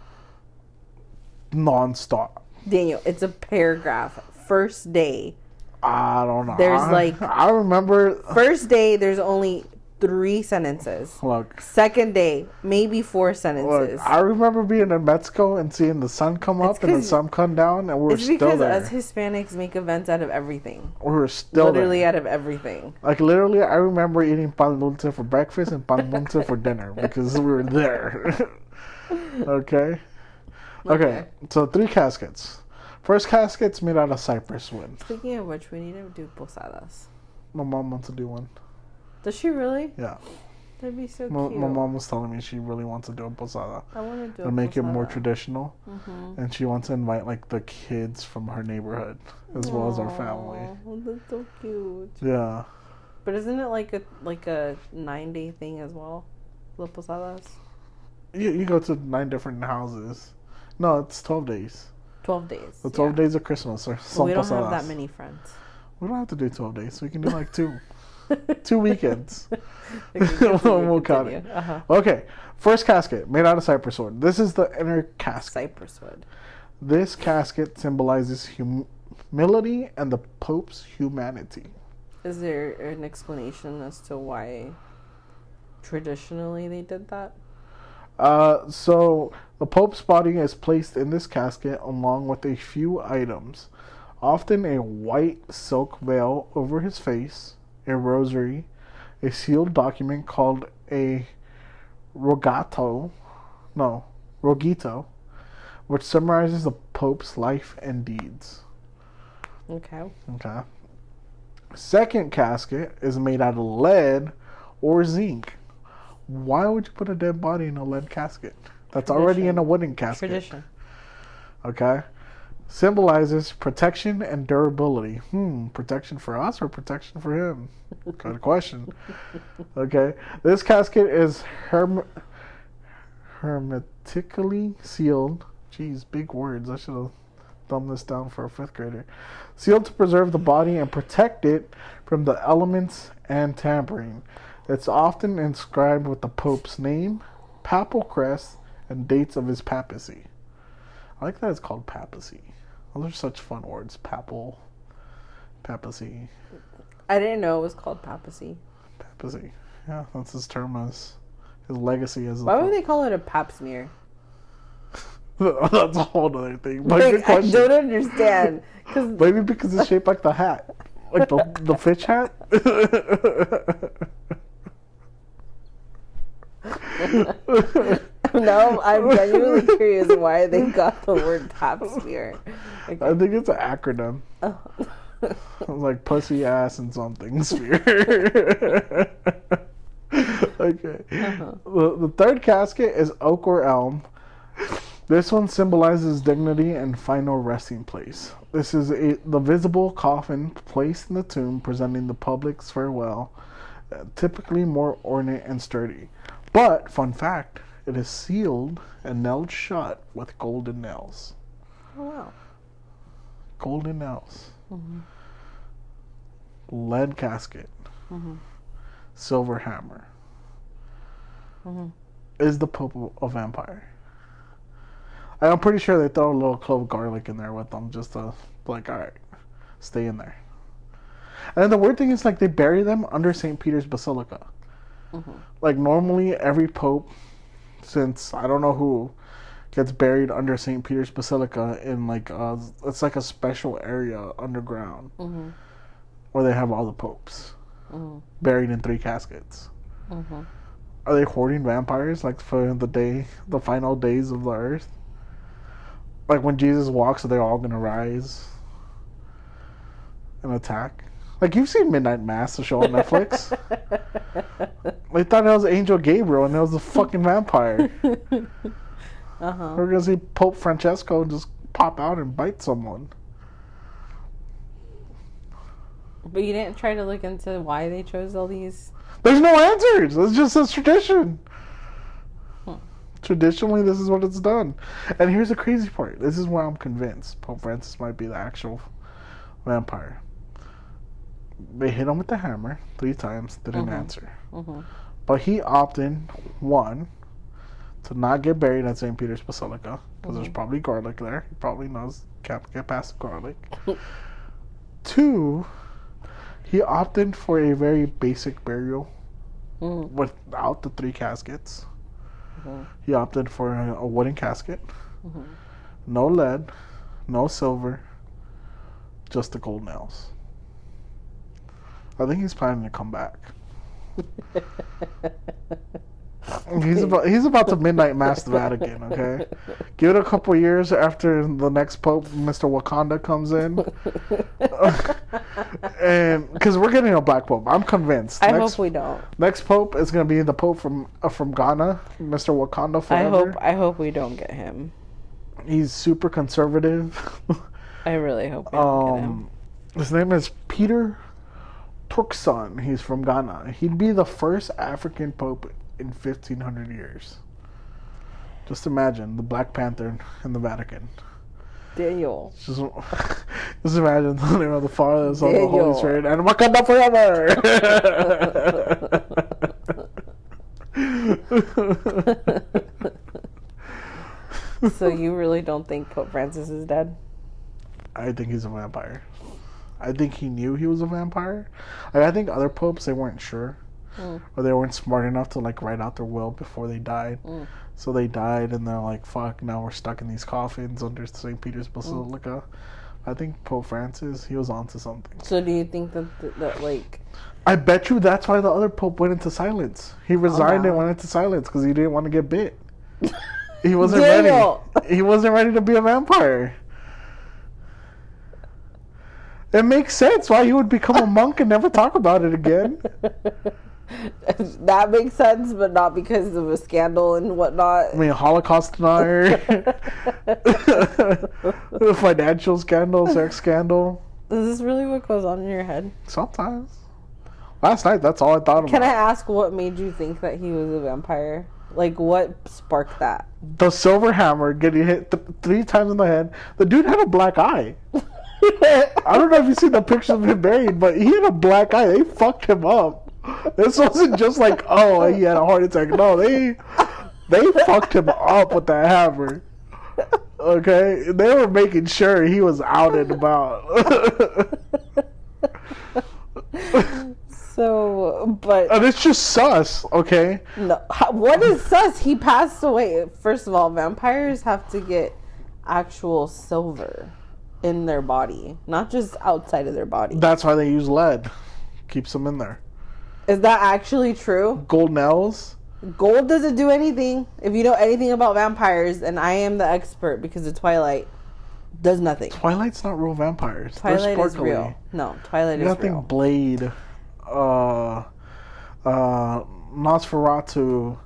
Non-stop. Daniel, it's a paragraph. First day. I don't know. There's I remember. First day, there's only 3 sentences. Look. Second day, maybe 4 sentences. Look, I remember being in Mexico and seeing the sun come up and the sun come down, and we're still there. It's because us Hispanics make events out of everything. We're still literally there. Out of everything. Literally, I remember eating pan dulce for breakfast and pan dulce for dinner because we were there. Okay. So 3 caskets. First casket's made out of cypress wood. Speaking of which, we need to do posadas. My mom wants to do one. Does she really? Yeah. That'd be so cute. My mom was telling me she really wants to do a posada. I want to do and make it more traditional. Mm-hmm. And she wants to invite the kids from her neighborhood as well as our family. Oh, that's so cute. Yeah. But isn't it like a 9-day thing as well? The posadas? You go to 9 different houses. No, it's 12 days. 12 days. The 12 days of Christmas. Or some we don't posadas. have that many friends. We don't have to do 12 days. We can do 2. 2 weekends. We'll count it. Okay. First casket, made out of cypress wood. This is the inner casket. Cypress wood. This casket symbolizes humility and the Pope's humanity. Is there an explanation as to why traditionally they did that? So the Pope's body is placed in this casket along with a few items, often a white silk veil over his face, a rosary, a sealed document called a rogito, which summarizes the Pope's life and deeds. Okay. Second casket is made out of lead or zinc. Why would you put a dead body in a lead casket? That's already in a wooden casket. Tradition. Okay. Symbolizes protection and durability. Protection for us or protection for him? Good question. Okay. This casket is hermetically sealed. Jeez, big words. I should have dumbed this down for a 5th grader. Sealed to preserve the body and protect it from the elements and tampering. It's often inscribed with the Pope's name, papal crest, and dates of his papacy. I like that it's called papacy. Those are such fun words. Papacy. I didn't know it was called papacy. Papacy. Yeah, that's his term as his legacy as. Why would they call it a pap smear? That's a whole other thing. But I don't understand. Maybe because it's shaped like the hat, like the fish hat. No, I'm genuinely curious why they got the word pap smear. Okay. I think it's an acronym. Oh. Like pussy, ass, and something smear. Okay. The third casket is oak or elm. This one symbolizes dignity and final resting place. This is the visible coffin placed in the tomb, presenting the public's farewell, typically more ornate and sturdy. But, fun fact, it is sealed and nailed shut with golden nails. Oh, wow. Golden nails. Lead casket. Silver hammer. Is the Pope a vampire? I'm pretty sure they throw a little clove garlic in there with them just to, like, alright, stay in there. And then the weird thing is, like, they bury them under St. Peter's Basilica. Mm-hmm. Like, normally every pope, since I don't know who, gets buried under St. Peter's Basilica in, like, it's like a special area underground where they have all the popes buried in 3 caskets. Are they hoarding vampires, like, for the final days of the earth? Like, when Jesus walks, are they all going to rise and attack? Like, you've seen Midnight Mass, the show on Netflix. They thought it was Angel Gabriel, and it was a fucking vampire. We're going to see Pope Francesco just pop out and bite someone. But you didn't try to look into why they chose all these? There's no answers. It's just a tradition. Traditionally, this is what it's done. And here's the crazy part. This is where I'm convinced Pope Francis might be the actual vampire. They hit him with the hammer 3 times, didn't answer. But he opted, 1, to not get buried at St. Peter's Basilica, because there's probably garlic there. He probably knows, can't get past the garlic. 2, he opted for a very basic burial without the 3 caskets. He opted for a wooden casket. No lead, no silver, just the gold nails. I think he's planning to come back. He's about to midnight mass the Vatican, okay? Give it a couple years after the next Pope, Mr. Wakanda, comes in. And because we're getting a black Pope. I'm convinced. I hope we don't. Next Pope is going to be the Pope from Ghana, Mr. Wakanda forever. I hope we don't get him. He's super conservative. I really hope we don't get him. His name is Peter Turkson. He's from Ghana. He'd be the first African Pope in 1,500 years. Just imagine the Black Panther in the Vatican. Daniel. Just imagine the name of the Father, the Son, and the Holy Spirit, and Wakanda forever. So you really don't think Pope Francis is dead? I think he's a vampire. I think he knew he was a vampire. Like, I think other popes, they weren't sure. Or they weren't smart enough to, like, write out their will before they died. So they died, and they're like, fuck, now we're stuck in these coffins under St. Peter's Basilica. I think Pope Francis, he was onto something. So do you think that like... I bet you that's why the other pope went into silence. He resigned and went into silence because he didn't want to get bit. He wasn't ready. He wasn't ready to be a vampire. It makes sense why he would become a monk and never talk about it again. That makes sense, but not because of a scandal and whatnot. I mean, Holocaust denier, financial scandal, sex scandal. Is this really what goes on in your head? Sometimes. Last night, that's all I thought about. Can I ask what made you think that he was a vampire? Like, what sparked that? The silver hammer getting hit 3 times in the head. The dude had a black eye. I don't know if you see the picture of him buried, but he had a black eye. They fucked him up. This wasn't just like, oh, he had a heart attack. No, they fucked him up with that hammer. Okay? They were making sure he was out and about. So, but... And it's just sus, okay? No, what is sus? He passed away. First of all, vampires have to get actual silver in their body, not just outside of their body. That's why they use lead. Keeps them in there. Is that actually true? Gold nails? Gold doesn't do anything. If you know anything about vampires, and I am the expert because of Twilight, does nothing. Twilight's not real vampires. Twilight is real. No, Twilight is real. Nothing Blade, Nosferatu,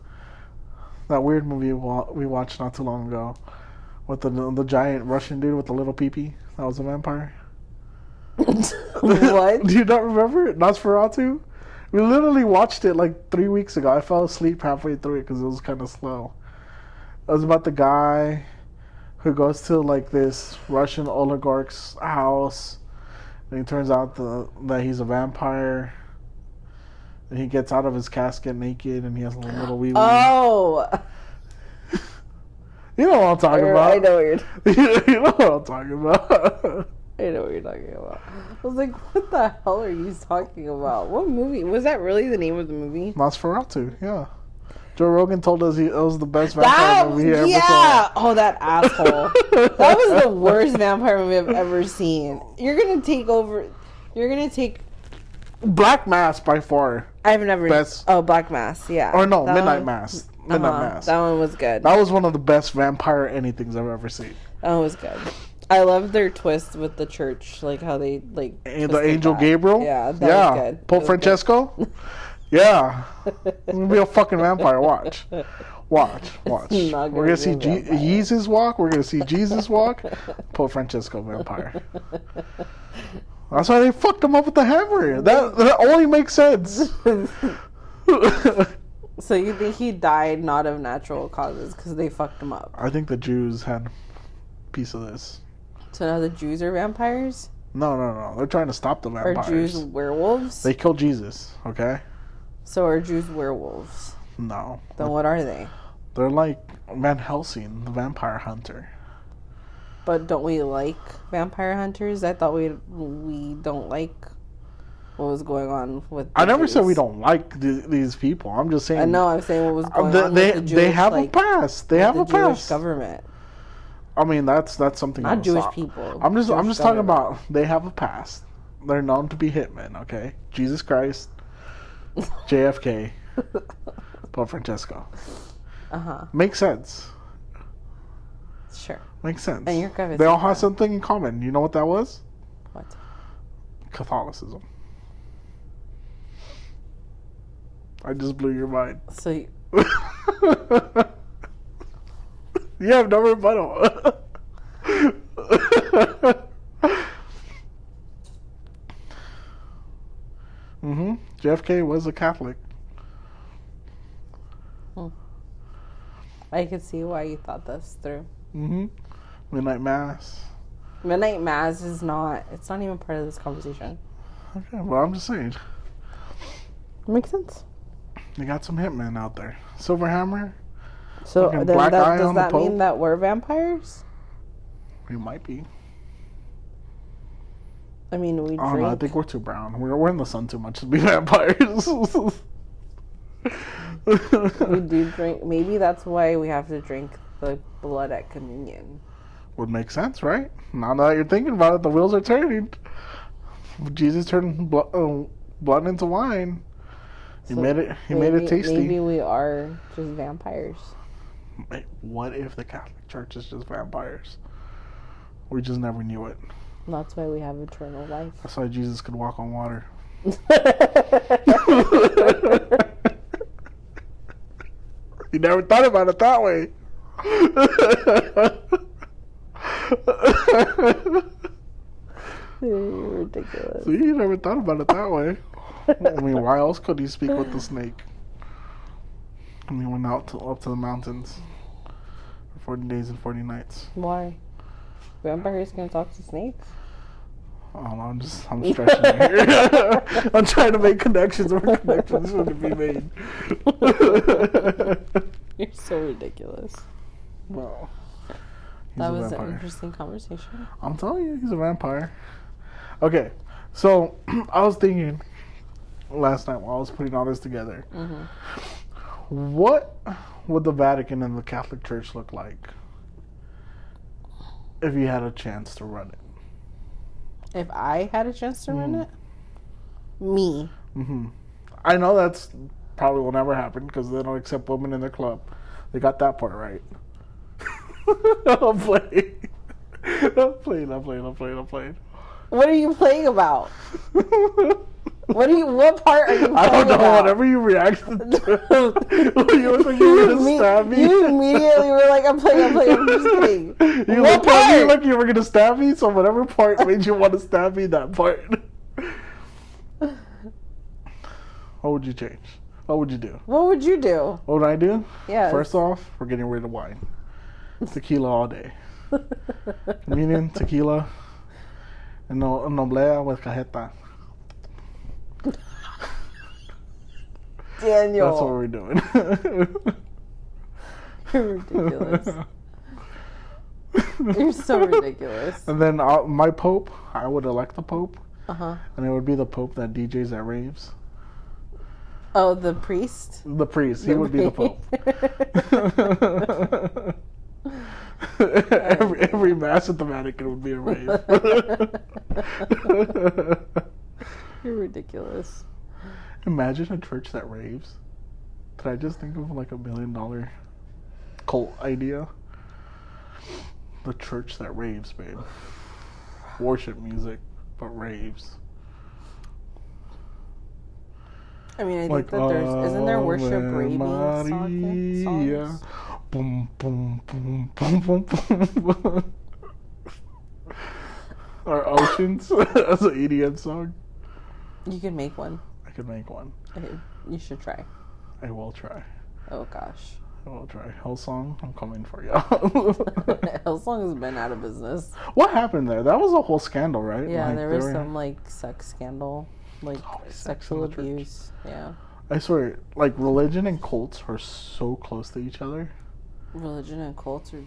that weird movie we watched not too long ago with the giant Russian dude with the little peepee. That was a vampire. What? Do you not remember it? Nosferatu? We literally watched it like 3 weeks ago. I fell asleep halfway through it because it was kind of slow. It was about the guy who goes to like this Russian oligarch's house, and it turns out that he's a vampire. And he gets out of his casket naked, and he has a little wee wee. Oh! You know what I'm talking about. I know what you're You know what I'm talking about. I know what you're talking about. I was like, what the hell are you talking about? What movie? Was that really the name of the movie? Nosferatu, yeah. Joe Rogan told us it was the best vampire movie he ever saw. Oh, that asshole. That was the worst vampire movie I've ever seen. You're going to take over... You're going to take... Black Mass by far. I've never... Best. Oh, Black Mass, yeah. Or no, Midnight Mass. Midnight Mass. That one was good. That was one of the best vampire anythings I've ever seen. That was good. I love their twist with the church, like how they like and the angel that. Gabriel. Yeah, that was good. Pope Francesco. Yeah, it's gonna be a fucking vampire. Watch. We're gonna see Jesus walk. We're gonna see Jesus walk. Pope Francesco vampire. That's why they fucked him up with the hammer. That only makes sense. So you think he died not of natural causes because they fucked him up? I think the Jews had a piece of this. So now the Jews are vampires? No. They're trying to stop the vampires. Are Jews werewolves? They killed Jesus, okay? So are Jews werewolves? No. Then what are they? They're like Van Helsing, the vampire hunter. But don't we like vampire hunters? I thought we don't like what was going on with the I never Jews. said we don't like these people. I'm just saying... I know, I'm saying what was going on with the Jewish... They have a past. They have a Jewish past. Government. I mean, that's something... Not Jewish people. I'm just talking about they have a past. They're known to be hitmen, okay? Jesus Christ, JFK, Pope Francesco. Uh-huh. Makes sense. Sure. Makes sense. And you're they all have something in common. You know what that was? What? Catholicism. I just blew your mind. So you... You have no rebuttal. JFK was a Catholic. I could see why you thought this through. Midnight Mass. Midnight Mass is not... It's not even part of this conversation. Okay, well, I'm just saying. Makes sense. They got some hitmen out there. Silverhammer. So then does that mean that we're vampires? We might be. I mean, we drink. Oh, no, I think we're too brown. We're in the sun too much to be vampires. We do drink. Maybe that's why we have to drink the blood at communion. Would make sense, right? Now that you're thinking about it, the wheels are turning. Jesus turned blood into wine. He made it tasty. Maybe we are just vampires. Wait, what if the Catholic Church is just vampires? We just never knew it. That's why we have eternal life. That's why Jesus could walk on water. You never thought about it that way. You're ridiculous. See, you never thought about it that way. I mean, why else could he speak with the snake? And he went up to the mountains for 40 days and 40 nights. Why? Vampires can talk to snakes? Oh, no, I'm stretching it here. I'm trying to make connections where connections shouldn't be made. You're so ridiculous. Well, that was an interesting conversation. I'm telling you, he's a vampire. Okay, so I was thinking last night while I was putting all this together, what would the Vatican and the Catholic Church look like if you had a chance to run it? If I had a chance to run it? Me. I know that's probably will never happen because they don't accept women in their club. They got that part right. I'm playing. What are you playing about? What part are you playing about? I don't know, whatever you reacted to. You look like you were going to stab me. You immediately were like, I'm playing, I'm just kidding. You looked at me like you were going to stab me, so whatever part made you want to stab me, that part. What would you change? What would you do? What would you do? What would I do? Yeah. First off, we're getting rid of wine. Tequila all day. Communion, tequila, and noblea with cajeta. Daniel. That's what we're doing. You're ridiculous. You're so ridiculous. And then my Pope, I would elect the Pope. Uh-huh. And it would be the Pope that DJs at raves. Oh, the priest? The priest. He would be the Pope. every Mass at the Vatican would be a rave. You're ridiculous. Imagine a church that raves. Did I just think of like $1 million cult idea? The church that raves, babe. Worship music, but raves. I mean, I think that isn't there worship raving songs? Yeah. Boom, boom, boom, boom, boom, boom. Or Oceans as an EDM song. You can make one. I could make one. You should try. I will try. Oh gosh. I will try. Hillsong, I'm coming for you. Hillsong has been out of business. What happened there? That was a whole scandal, right? Yeah, like, there was some like sex scandal, like sexual abuse. Yeah. I swear, like religion and cults are so close to each other. Religion and cults, or do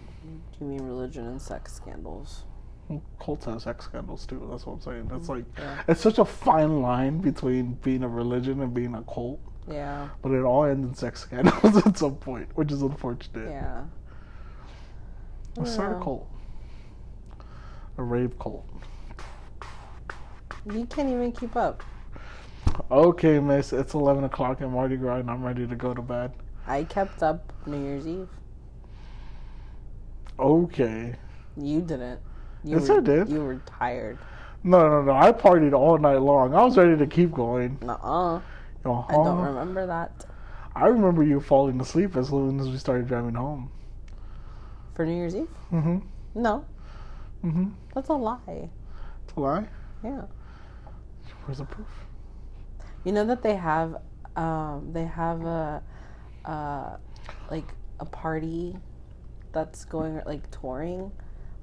you mean religion and sex scandals? Well, cults have sex scandals too. That's what I'm saying. That's like, it's such a fine line between being a religion and being a cult. Yeah. But it all ends in sex scandals at some point, which is unfortunate. Yeah. Let's start a cult. A rave cult. You can't even keep up. Okay, miss. It's 11 o'clock in Mardi Gras and I'm ready to go to bed. I kept up New Year's Eve. Okay. You didn't. Yes, I did. You were tired. No. I partied all night long. I was ready to keep going. I don't remember that. I remember you falling asleep as soon as we started driving home. For New Year's Eve? Mm-hmm. No. Mm-hmm. That's a lie. It's a lie? Yeah. Where's the proof? You know that they have a party that's going, like, touring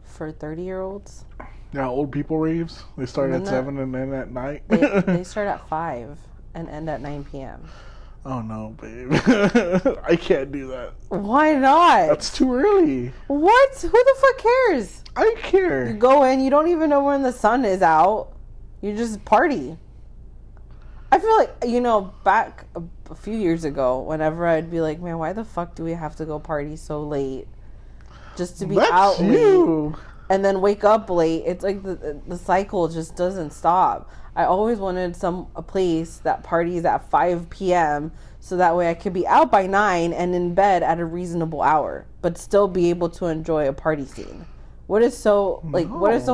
for 30-year-olds. Yeah, old people raves. They start at 7 and end at night. They start at 5 and end at 9 p.m. Oh, no, babe. I can't do that. Why not? That's too early. What? Who the fuck cares? I care. You go in, you don't even know when the sun is out. You just party. I feel like, back a few years ago, whenever I'd be like, man, why the fuck do we have to go party so late? Just to be out late and then wake up late. It's like the cycle just doesn't stop. I always wanted a place that parties at 5 p.m. so that way I could be out by 9 and in bed at a reasonable hour, but still be able to enjoy a party scene. What is so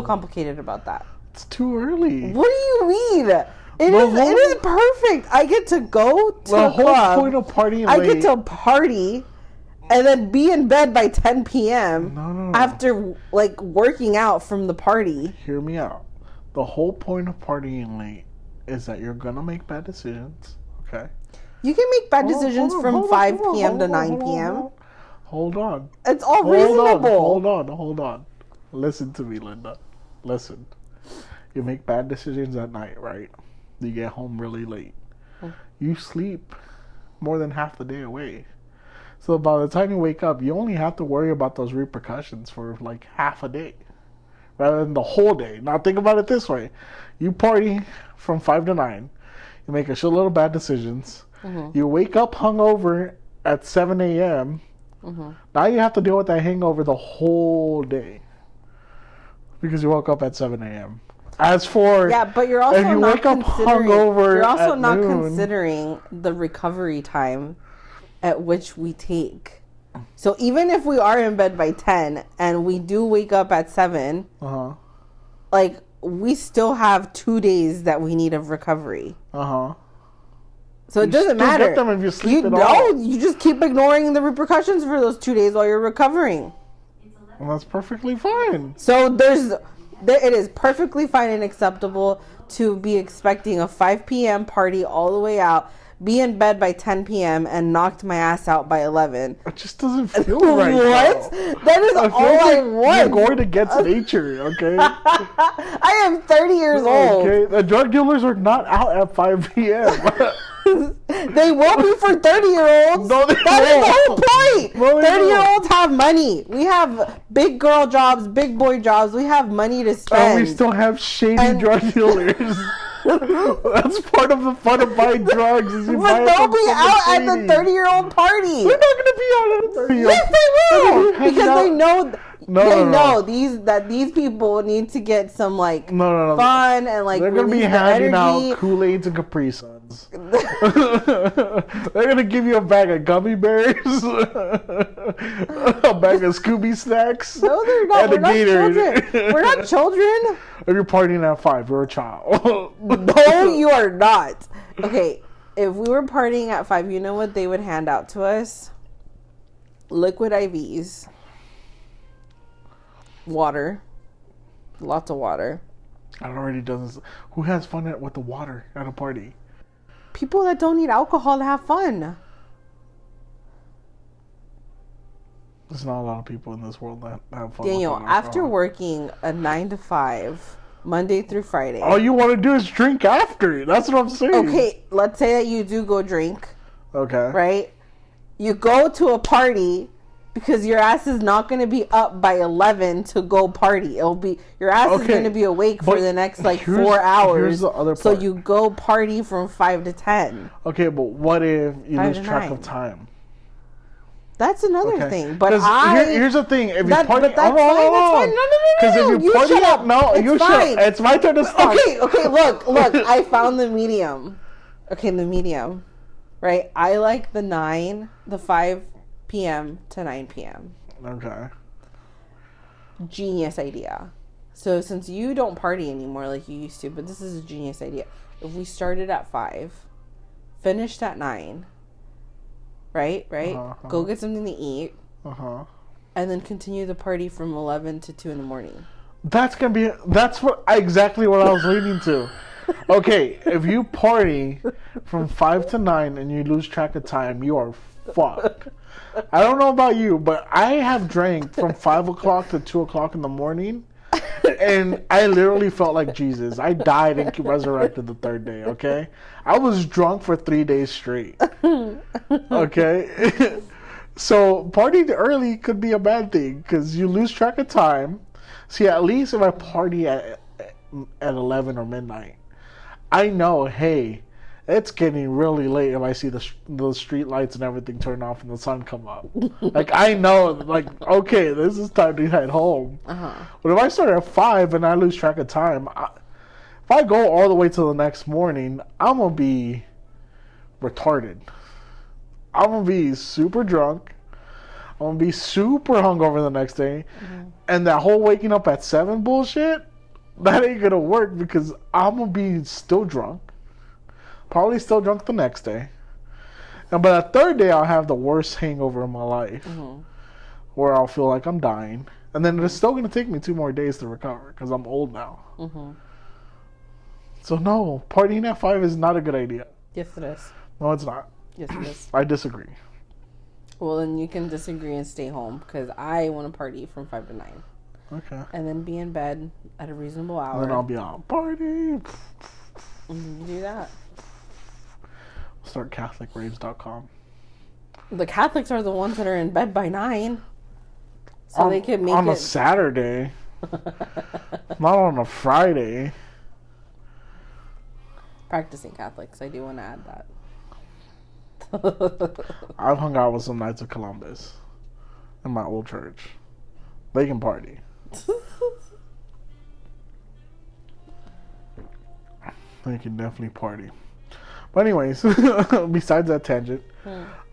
complicated about that? It's too early. What do you mean? It is perfect. I get to go to a club. The whole point of partying late. I get to party and then be in bed by 10 p.m. No. After like working out from the party. Hear me out. The whole point of partying late is that you're gonna make bad decisions. Okay. You can make bad decisions from 5 p.m. to 9 p.m. Hold on. It's all reasonable. Hold on. Listen to me, Linda. Listen. You make bad decisions at night, right? You get home really late. You sleep more than half the day away. So by the time you wake up, you only have to worry about those repercussions for like half a day rather than the whole day. Now think about it this way. You party from 5 to 9. You make a shitload of bad decisions. Mm-hmm. You wake up hungover at 7 a.m. Mm-hmm. Now you have to deal with that hangover the whole day because you woke up at 7 a.m. As for but you're also if you not wake up hungover you're also at not noon, considering the recovery time at which we take. So even if we are in bed by 10 and we do wake up at 7, like we still have 2 days that we need of recovery. So it doesn't matter. Get them if you sleep at all. You just keep ignoring the repercussions for those 2 days while you're recovering. Well, that's perfectly fine. So it is perfectly fine and acceptable to be expecting a 5 p.m. party all the way out, be in bed by 10 p.m. and knocked my ass out by 11. It just doesn't feel right. What? That is all I want. You're going against nature, okay? I am 30 years old. Okay, the drug dealers are not out at 5 p.m. They will be for 30-year-olds. No, they that is the whole point. No, 30-year-olds have money. We have big girl jobs, big boy jobs. We have money to spend. And we still have shady drug dealers. That's part of the fun of buying drugs. Is you but buy they'll be out at the 30-year-old party. They're not going to be out at the 30-year-old. Yes, they will. Because they know... No. know these people need to get some fun and they're gonna be handing out Kool-Aids and Capri Suns. They're gonna give you a bag of gummy bears, a bag of Scooby snacks. No, they're not. And We're not children. We're not children. If you're partying at 5, you're a child. No, you are not. Okay, if we were partying at 5, you know what they would hand out to us? Liquid IVs. Water. Lots of water. It already does. Who has fun with the water at a party? People that don't need alcohol to have fun. There's not a lot of people in this world that have fun. Daniel, after working a 9 to 5, Monday through Friday. All you want to do is drink after. That's what I'm saying. Okay, let's say that you do go drink. Okay. Right? You go to a party because your ass is not going to be up by 11 to go party. It'll be your ass is going to be awake for the next 4 hours. Here's the other part. So you go party from 5 to 10. Okay, but what if you lose track of time? That's another thing. But here's the thing: if you party, that's fine. No. Because if you party up, it's my turn to start. Okay. Look. I found the medium. Okay, the medium. Right. I like the 5 p.m. to 9 p.m. Okay. Genius idea. So since you don't party anymore like you used to, but this is a genius idea. If we started at 5, finished at 9, right? Go get something to eat. And then continue the party from 11 to 2 in the morning. That's exactly what I was leading to. Okay, if you party from 5 to 9 and you lose track of time, you are fucked. I don't know about you, but I have drank from 5 o'clock to 2 o'clock in the morning, and I literally felt like Jesus. I died and resurrected the 3rd day, okay? I was drunk for 3 days straight, okay? So partying early could be a bad thing because you lose track of time. See, at least if I party at 11 or midnight, I know, hey, it's getting really late if I see the street lights and everything turn off and the sun come up. I know, okay, this is time to head home. But if I start at 5 and I lose track of time, if I go all the way to the next morning, I'm going to be retarded. I'm going to be super drunk. I'm going to be super hungover the next day. And that whole waking up at 7 bullshit, that ain't going to work because I'm going to be still drunk. Probably still drunk the next day. And by the 3rd day, I'll have the worst hangover of my life. Where I'll feel like I'm dying. And then it's still going to take me 2 more days to recover because I'm old now. So no, partying at 5 is not a good idea. Yes, it is. No, it's not. Yes, it is. I disagree. Well, then you can disagree and stay home because I want to party from 5 to 9. Okay. And then be in bed at a reasonable hour. And then I'll be on party. And you do that. Start CatholicRaves.com. The Catholics are the ones that are in bed by 9. So they can make it... On a Saturday. Not on a Friday. Practicing Catholics. I do want to add that. I've hung out with some Knights of Columbus in my old church. They can party. They can definitely party. But anyways, besides that tangent,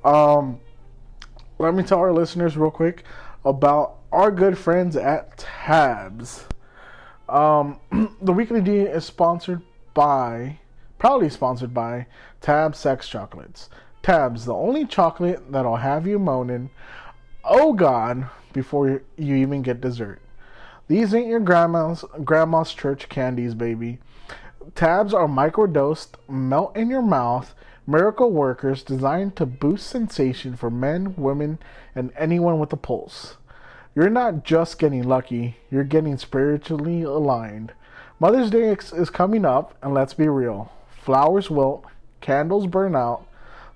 let me tell our listeners real quick about our good friends at Tabs. The Weekly D is proudly sponsored by Tabs Sex Chocolates. Tabs, the only chocolate that'll have you moaning, oh God, before you even get dessert. These ain't your grandma's church candies, baby. Tabs are microdosed, melt in your mouth, miracle workers designed to boost sensation for men, women, and anyone with a pulse. You're not just getting lucky, you're getting spiritually aligned. Mother's Day is coming up, and let's be real. Flowers wilt, candles burn out,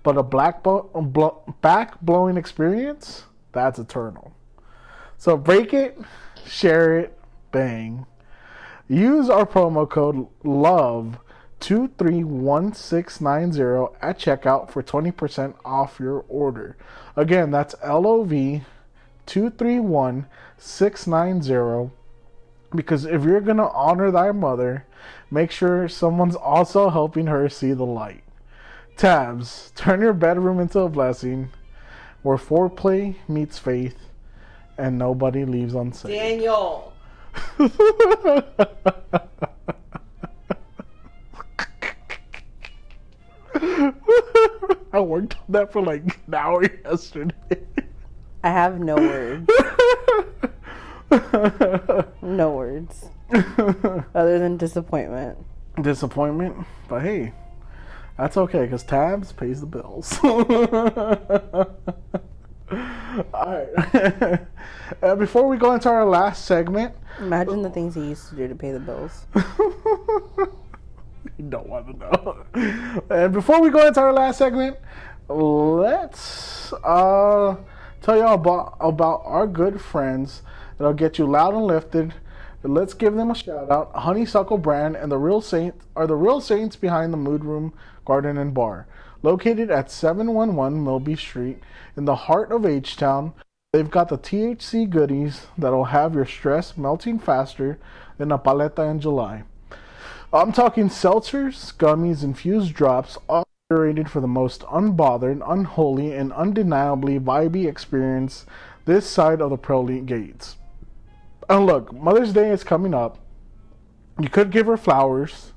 but a back-blowing experience, that's eternal. So break it, share it, bang. Use our promo code LOVE231690 at checkout for 20% off your order. Again, that's LOV231690, because if you're going to honor thy mother, make sure someone's also helping her see the light. Tabs, turn your bedroom into a blessing where foreplay meets faith and nobody leaves unsaved. Daniel! I worked on that for like an hour yesterday. I have no words. No words. Other than disappointment. Disappointment? But hey, that's okay, because Tabs pays the bills. Alright. Before we go into our last segment... Imagine the things he used to do to pay the bills. You don't want to know. And before we go into our last segment, let's tell y'all about our good friends that'll get you loud and lifted. Let's give them a shout out. Honeysuckle Brand and the real saints behind the Mood Room Garden and Bar. Located at 711 Milby Street in the heart of H-Town, they've got the THC goodies that'll have your stress melting faster than a paleta in July. I'm talking seltzers, gummies, infused drops, all curated for the most unbothered, unholy, and undeniably vibey experience this side of the pearly gates. And look, Mother's Day is coming up. You could give her flowers,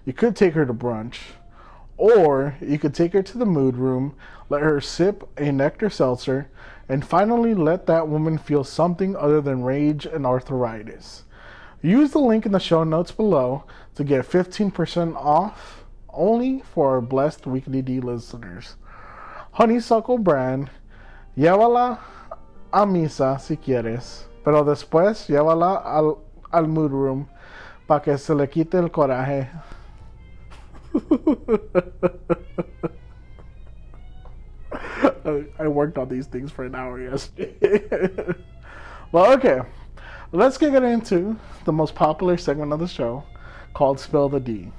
you could take her to brunch, or you could take her to the mood room, let her sip a nectar seltzer, and finally let that woman feel something other than rage and arthritis. Use the link in the show notes below to get 15% off only for our blessed Weekly D listeners. Honeysuckle Brand, llévala a misa si quieres, pero después llévala al mood room para que se le quite el coraje. I worked on these things for an hour yesterday. Well, okay. Let's get into the most popular segment of the show called Spill the D.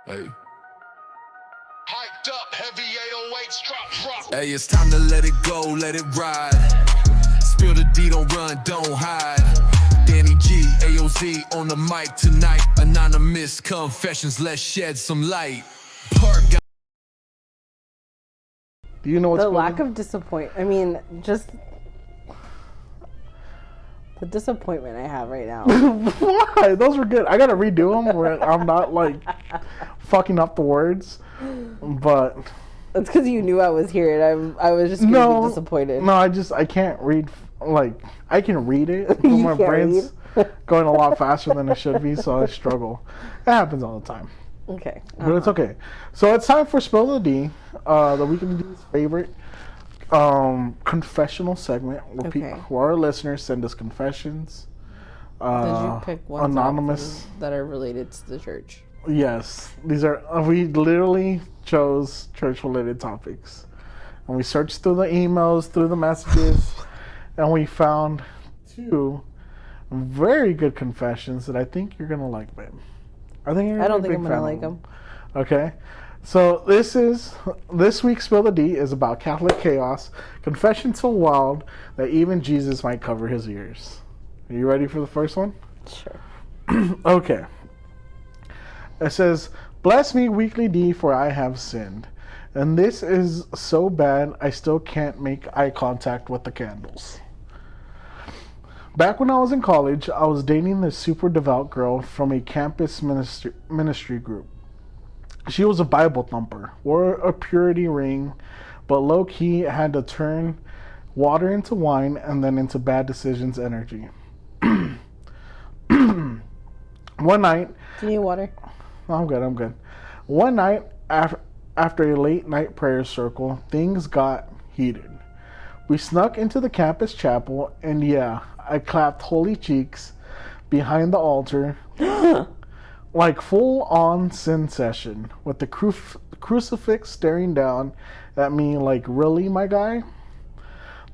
Hey. Hyped up, heavy 808s, drop. Hey, it's time to let it go, let it ride. Spill the D, don't run, don't hide. Danny G, AOZ on the mic tonight. Anonymous confessions, let's shed some light. Do you know what's the lack of disappointment? I mean, just the disappointment I have right now. Why? Those were good. I gotta redo them where I'm not like fucking up the words, but that's because you knew I was here and I was just gonna be disappointed. No, I can't read. Like, I can read it, but my brain's going a lot faster than it should be, so I struggle. It happens all the time. Okay. But it's okay. So it's time for Spill the D, the Weekly D's favorite confessional segment where our listeners send us confessions. Did you pick ones anonymous that are related to the church? Yes. These are, we literally chose church-related topics. And we searched through the emails, through the messages, and we found 2 very good confessions that I think you're going to like, babe. I don't think I'm going to like them. Okay. So this week's Spill the D is about Catholic chaos, confession so wild that even Jesus might cover his ears. Are you ready for the first one? Sure. Okay. It says, "Bless me, Weekly D, for I have sinned. And this is so bad I still can't make eye contact with the candles. Back when I was in college, I was dating this super devout girl from a campus ministry group. She was a Bible thumper, wore a purity ring, but low-key had to turn water into wine and then into bad decisions energy. One night... Do you need water? I'm good. One night, after a late-night prayer circle, things got heated. We snuck into the campus chapel, and yeah, I clapped holy cheeks behind the altar Like full-on sin session with the crucifix staring down at me like, really, my guy?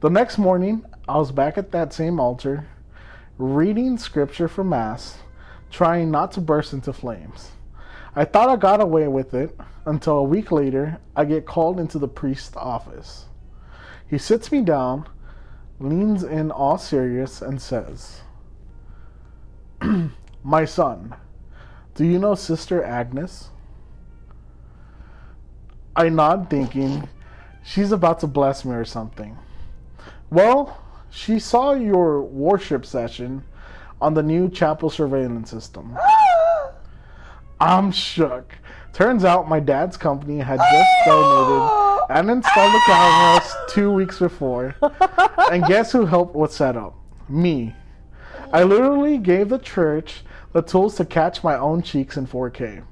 The next morning, I was back at that same altar, reading scripture for Mass, trying not to burst into flames. I thought I got away with it until a week later, I get called into the priest's office. He sits me down, leans in all serious, and says, "My son, do you know Sister Agnes?" I nod, thinking she's about to bless me or something. Well, she saw your worship session on the new chapel surveillance system. I'm shook. Turns out my dad's company had just donated and installed the cameras 2 weeks before. And guess who helped with setup? Me. I literally gave the church the tools to catch my own cheeks in 4K.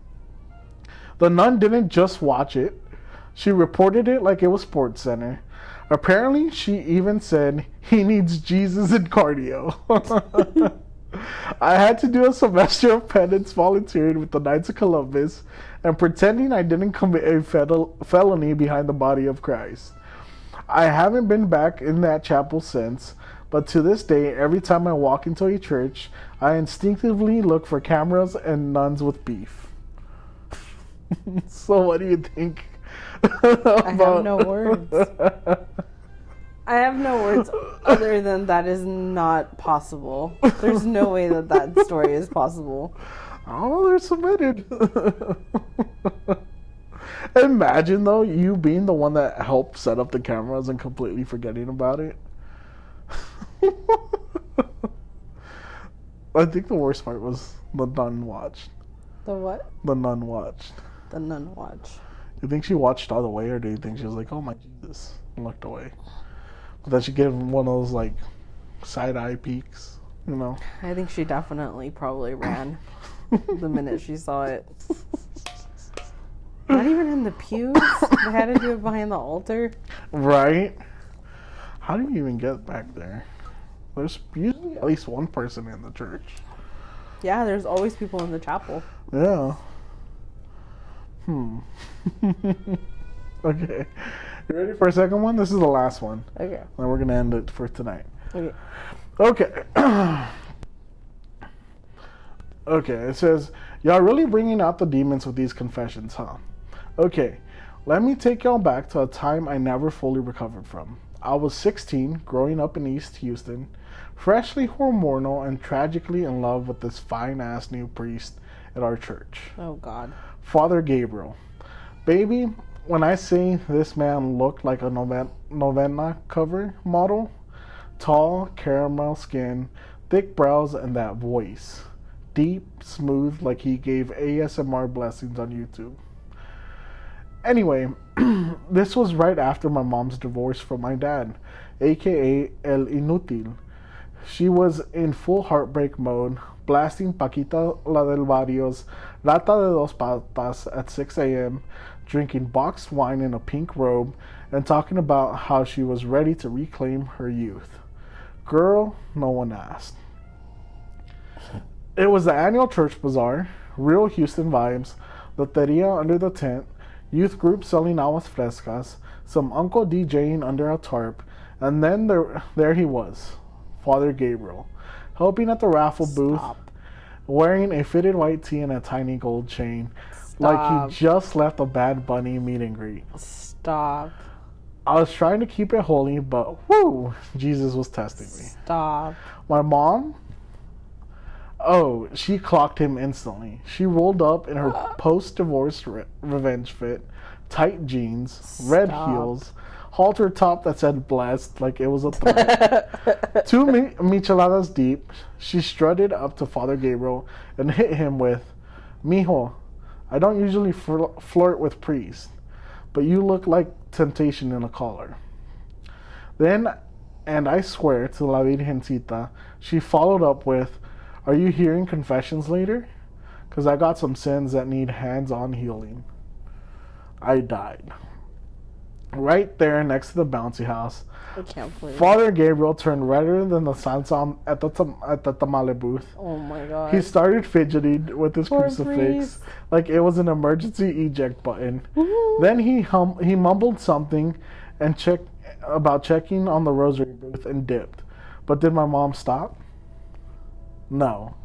The nun didn't just watch it. She reported it like it was Sports Center. Apparently, she even said he needs Jesus and cardio. I had to do a semester of penance volunteering with the Knights of Columbus and pretending I didn't commit a felony behind the body of Christ. I haven't been back in that chapel since, but to this day, every time I walk into a church, I instinctively look for cameras and nuns with beef. So what do you think? I have no words. I have no words other than that is not possible. There's no way that that story is possible. Oh, they're submitted. Imagine, though, you being the one that helped set up the cameras and completely forgetting about it. I think the worst part was the nun watched. The what? The nun watched. The nun watch. You think she watched all the way, or do you think she was like, "Oh my Jesus," and looked away? But then she gave him one of those like side eye peeks, you know? I think she definitely probably ran the minute she saw it. Not even in the pews. They had to do it behind the altar. Right? How do you even get back there? There's usually at least one person in the church. Yeah, there's always people in the chapel. Yeah. Okay. You ready for a second one? This is the last one. Okay. And we're going to end it for tonight. Okay. Okay. Okay, it says, y'all really bringing out the demons with these confessions, huh? Okay, let me take y'all back to a time I never fully recovered from. I was 16, growing up in East Houston, freshly hormonal and tragically in love with this fine-ass new priest at our church. Oh, God. Father Gabriel. Baby, when I say this man looked like a novena cover model, tall, caramel skin, thick brows, and that voice. Deep, smooth, like he gave ASMR blessings on YouTube. Anyway, this was right after my mom's divorce from my dad, aka El Inútil. She was in full heartbreak mode, blasting Paquita la del Barrio's Rata de dos Patas at 6 a.m., drinking boxed wine in a pink robe, and talking about how she was ready to reclaim her youth. Girl, no one asked. It was the annual church bazaar, real Houston vibes, loteria under the tent, youth group selling aguas frescas, some uncle DJing under a tarp, and then there he was, Father Gabriel, helping at the raffle booth, wearing a fitted white tee and a tiny gold chain, like he just left a Bad Bunny meet and greet. Stop. I was trying to keep it holy, but whoo, Jesus was testing me. Stop. My mom, oh, she clocked him instantly. She rolled up in her post-divorce revenge fit, tight jeans, red heels, halter top that said blessed like it was a threat. 2 micheladas deep, she strutted up to Father Gabriel and hit him with, "Mijo, I don't usually flirt with priests, but you look like temptation in a collar." Then, and I swear to La Virgencita, she followed up with, "Are you hearing confessions later? Because I got some sins that need hands-on healing." I died. right there next to the bouncy house. I can't believe Father Gabriel turned redder than the salsa at the tamale booth. Oh my god. He started fidgeting with his Poor crucifix priest. like it was an emergency eject button. Woo. Then he mumbled something and checking on the rosary booth and dipped. But did my mom stop? No.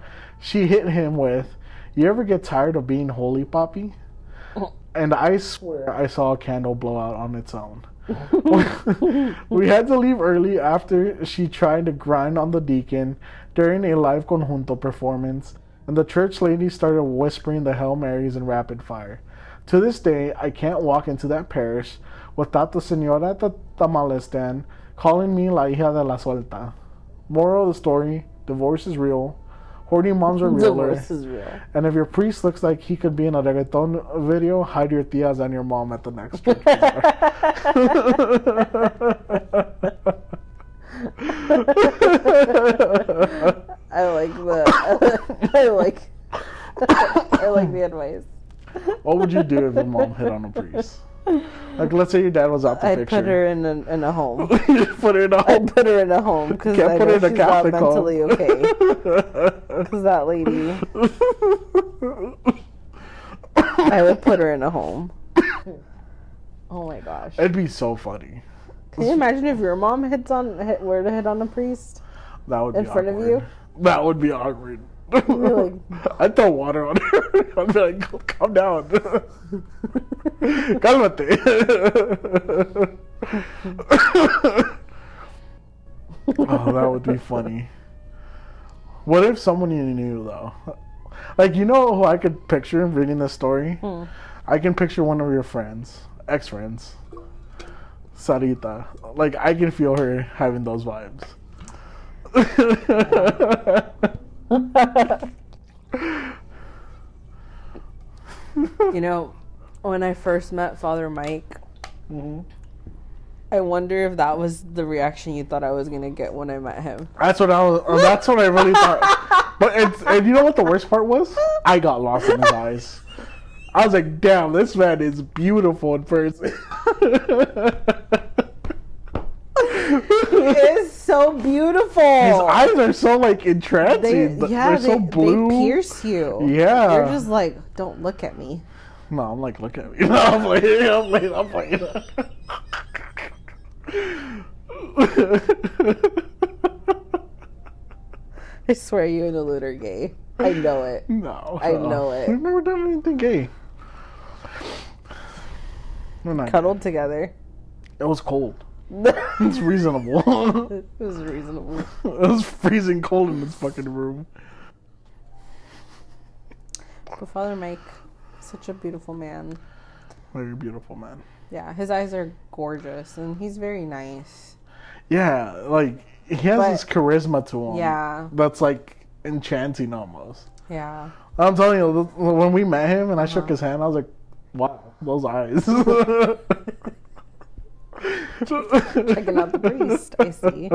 She hit him with, "You ever get tired of being holy, Papi?" And I swear I saw a candle blow out on its own. We had to leave early after she tried to grind on the deacon during a live conjunto performance, and the church lady started whispering the Hail Marys in rapid fire. To this day, I can't walk into that parish without the señora at the tamale stand calling me la hija de la suelta. Moral of the story, divorce is real. Horny moms are realer. Divorce is real. And if your priest looks like he could be in a reggaeton video, hide your tias and your mom at the next church. I like the advice. What would you do if your mom hit on a priest? Like, let's say your dad was out the I'd picture. put her in a home. Put her in a home. I'd put her in a home because I know she's not mentally okay. Because that lady, I would put her in a home. Oh my gosh! It'd be so funny. Can you imagine if your mom were to hit on a priest? That would be in front awkward. of you. That would be awkward. Like, I'd throw water on her. I'd be like, calm down. Cálmate. Oh, that would be funny. What if someone you knew, though? Like, you know who I could picture reading this story? I can picture one of your friends, ex-friends, Sarita. Like, I can feel her having those vibes. you know, when I first met Father Mike, I wonder if that was the reaction you thought I was gonna get when I met him. That's what that's what I really thought. And you know what the worst part was? I got lost in his eyes. I was like, damn, this man is beautiful in person. He is so beautiful. His eyes are so like entrancing. They're so blue. They pierce you. Yeah. You're just like, don't look at me. No, I'm like, look at me. No, I'm playing. I swear you and Elude are gay. I know it. No. I know it. We've never done anything gay. We're not Cuddled together. It was cold. It's reasonable. It was reasonable. It was freezing cold in this fucking room. But Father Mike, such a beautiful man. Very beautiful man. Yeah, his eyes are gorgeous, and he's very nice. Yeah, like, he has this charisma to him. Yeah. That's, like, enchanting almost. Yeah. I'm telling you, when we met him and I shook his hand, I was like, wow, those eyes. Checking out the priest, I see.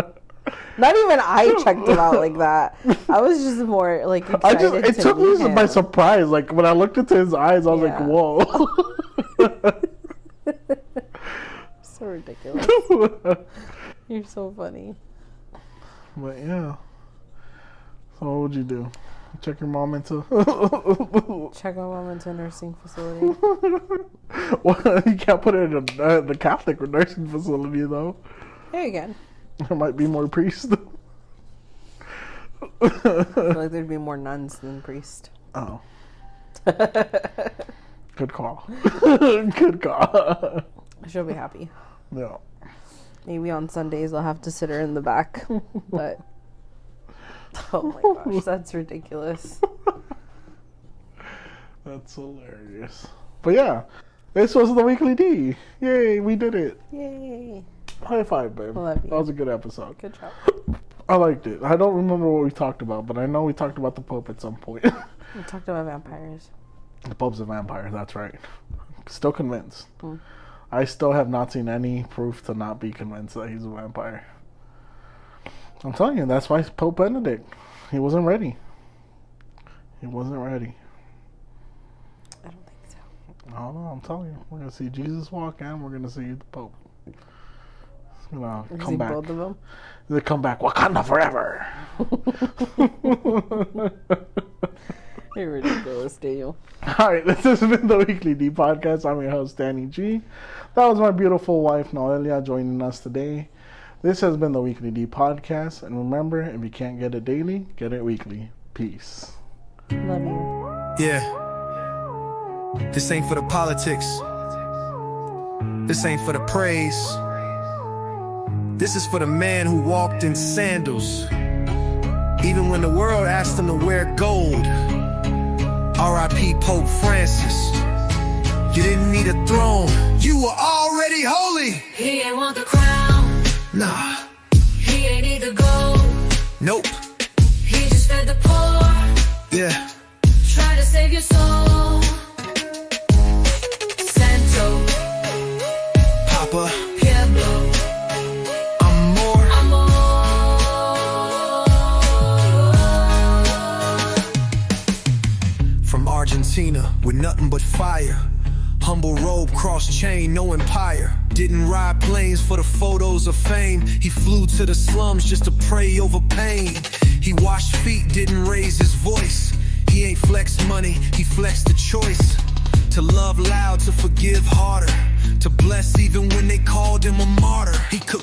Not even I checked him out like that. I was just more, like, excited it took me by surprise. Like, when I looked into his eyes, I was like, whoa. So ridiculous. You're so funny. But yeah. So what would you do? Check your mom into Check my mom into a nursing facility. Well, you can't put it in the Catholic nursing facility though. Yeah, you can. There might be more priests. I feel like there'd be more nuns than priests. Oh. Good call. Good call. She'll be happy. Yeah. Maybe on Sundays I'll have to sit her in the back. But oh my gosh, that's ridiculous. That's hilarious. But yeah, this was the Weekly D. Yay, we did it. Yay. High five, babe. Love you. That was a good episode. Good job. I liked it. I don't remember what we talked about, but I know we talked about the Pope at some point. We talked about vampires. The Pope's a vampire, that's right. Still convinced. I still have not seen any proof to not be convinced that he's a vampire. I'm telling you, that's why Pope Benedict. He wasn't ready. He wasn't ready. I don't think so. I don't know, I'm telling you. We're going to see Jesus walk and we're going to see the Pope. Come back. Both of them? They come back. Wakanda forever. You're ridiculous, Daniel. All right, this has been the Weekly D podcast. I'm your host, Danny G. That was my beautiful wife, Noelia, joining us today. This has been the Weekly D podcast. And remember, if you can't get it daily, get it weekly. Peace. Love you. Yeah. This ain't for the politics. This ain't for the praise. This is for the man who walked in sandals, even when the world asked him to wear gold. R.I.P. Pope Francis. You didn't need a throne. You were already holy. He ain't want the crown. Nah. He ain't need the gold. Nope. He just fed the poor. Yeah. Try to save your soul. Santo. Papa. Pueblo. From Argentina with nothing but fire. Humble robe, cross chain, no empire. Didn't ride planes for the photos of fame. He flew to the slums just to pray over pain. He washed feet, didn't raise his voice. He ain't flexed money, he flexed the choice. To love loud, to forgive harder. To bless even when they called him a martyr. He cooked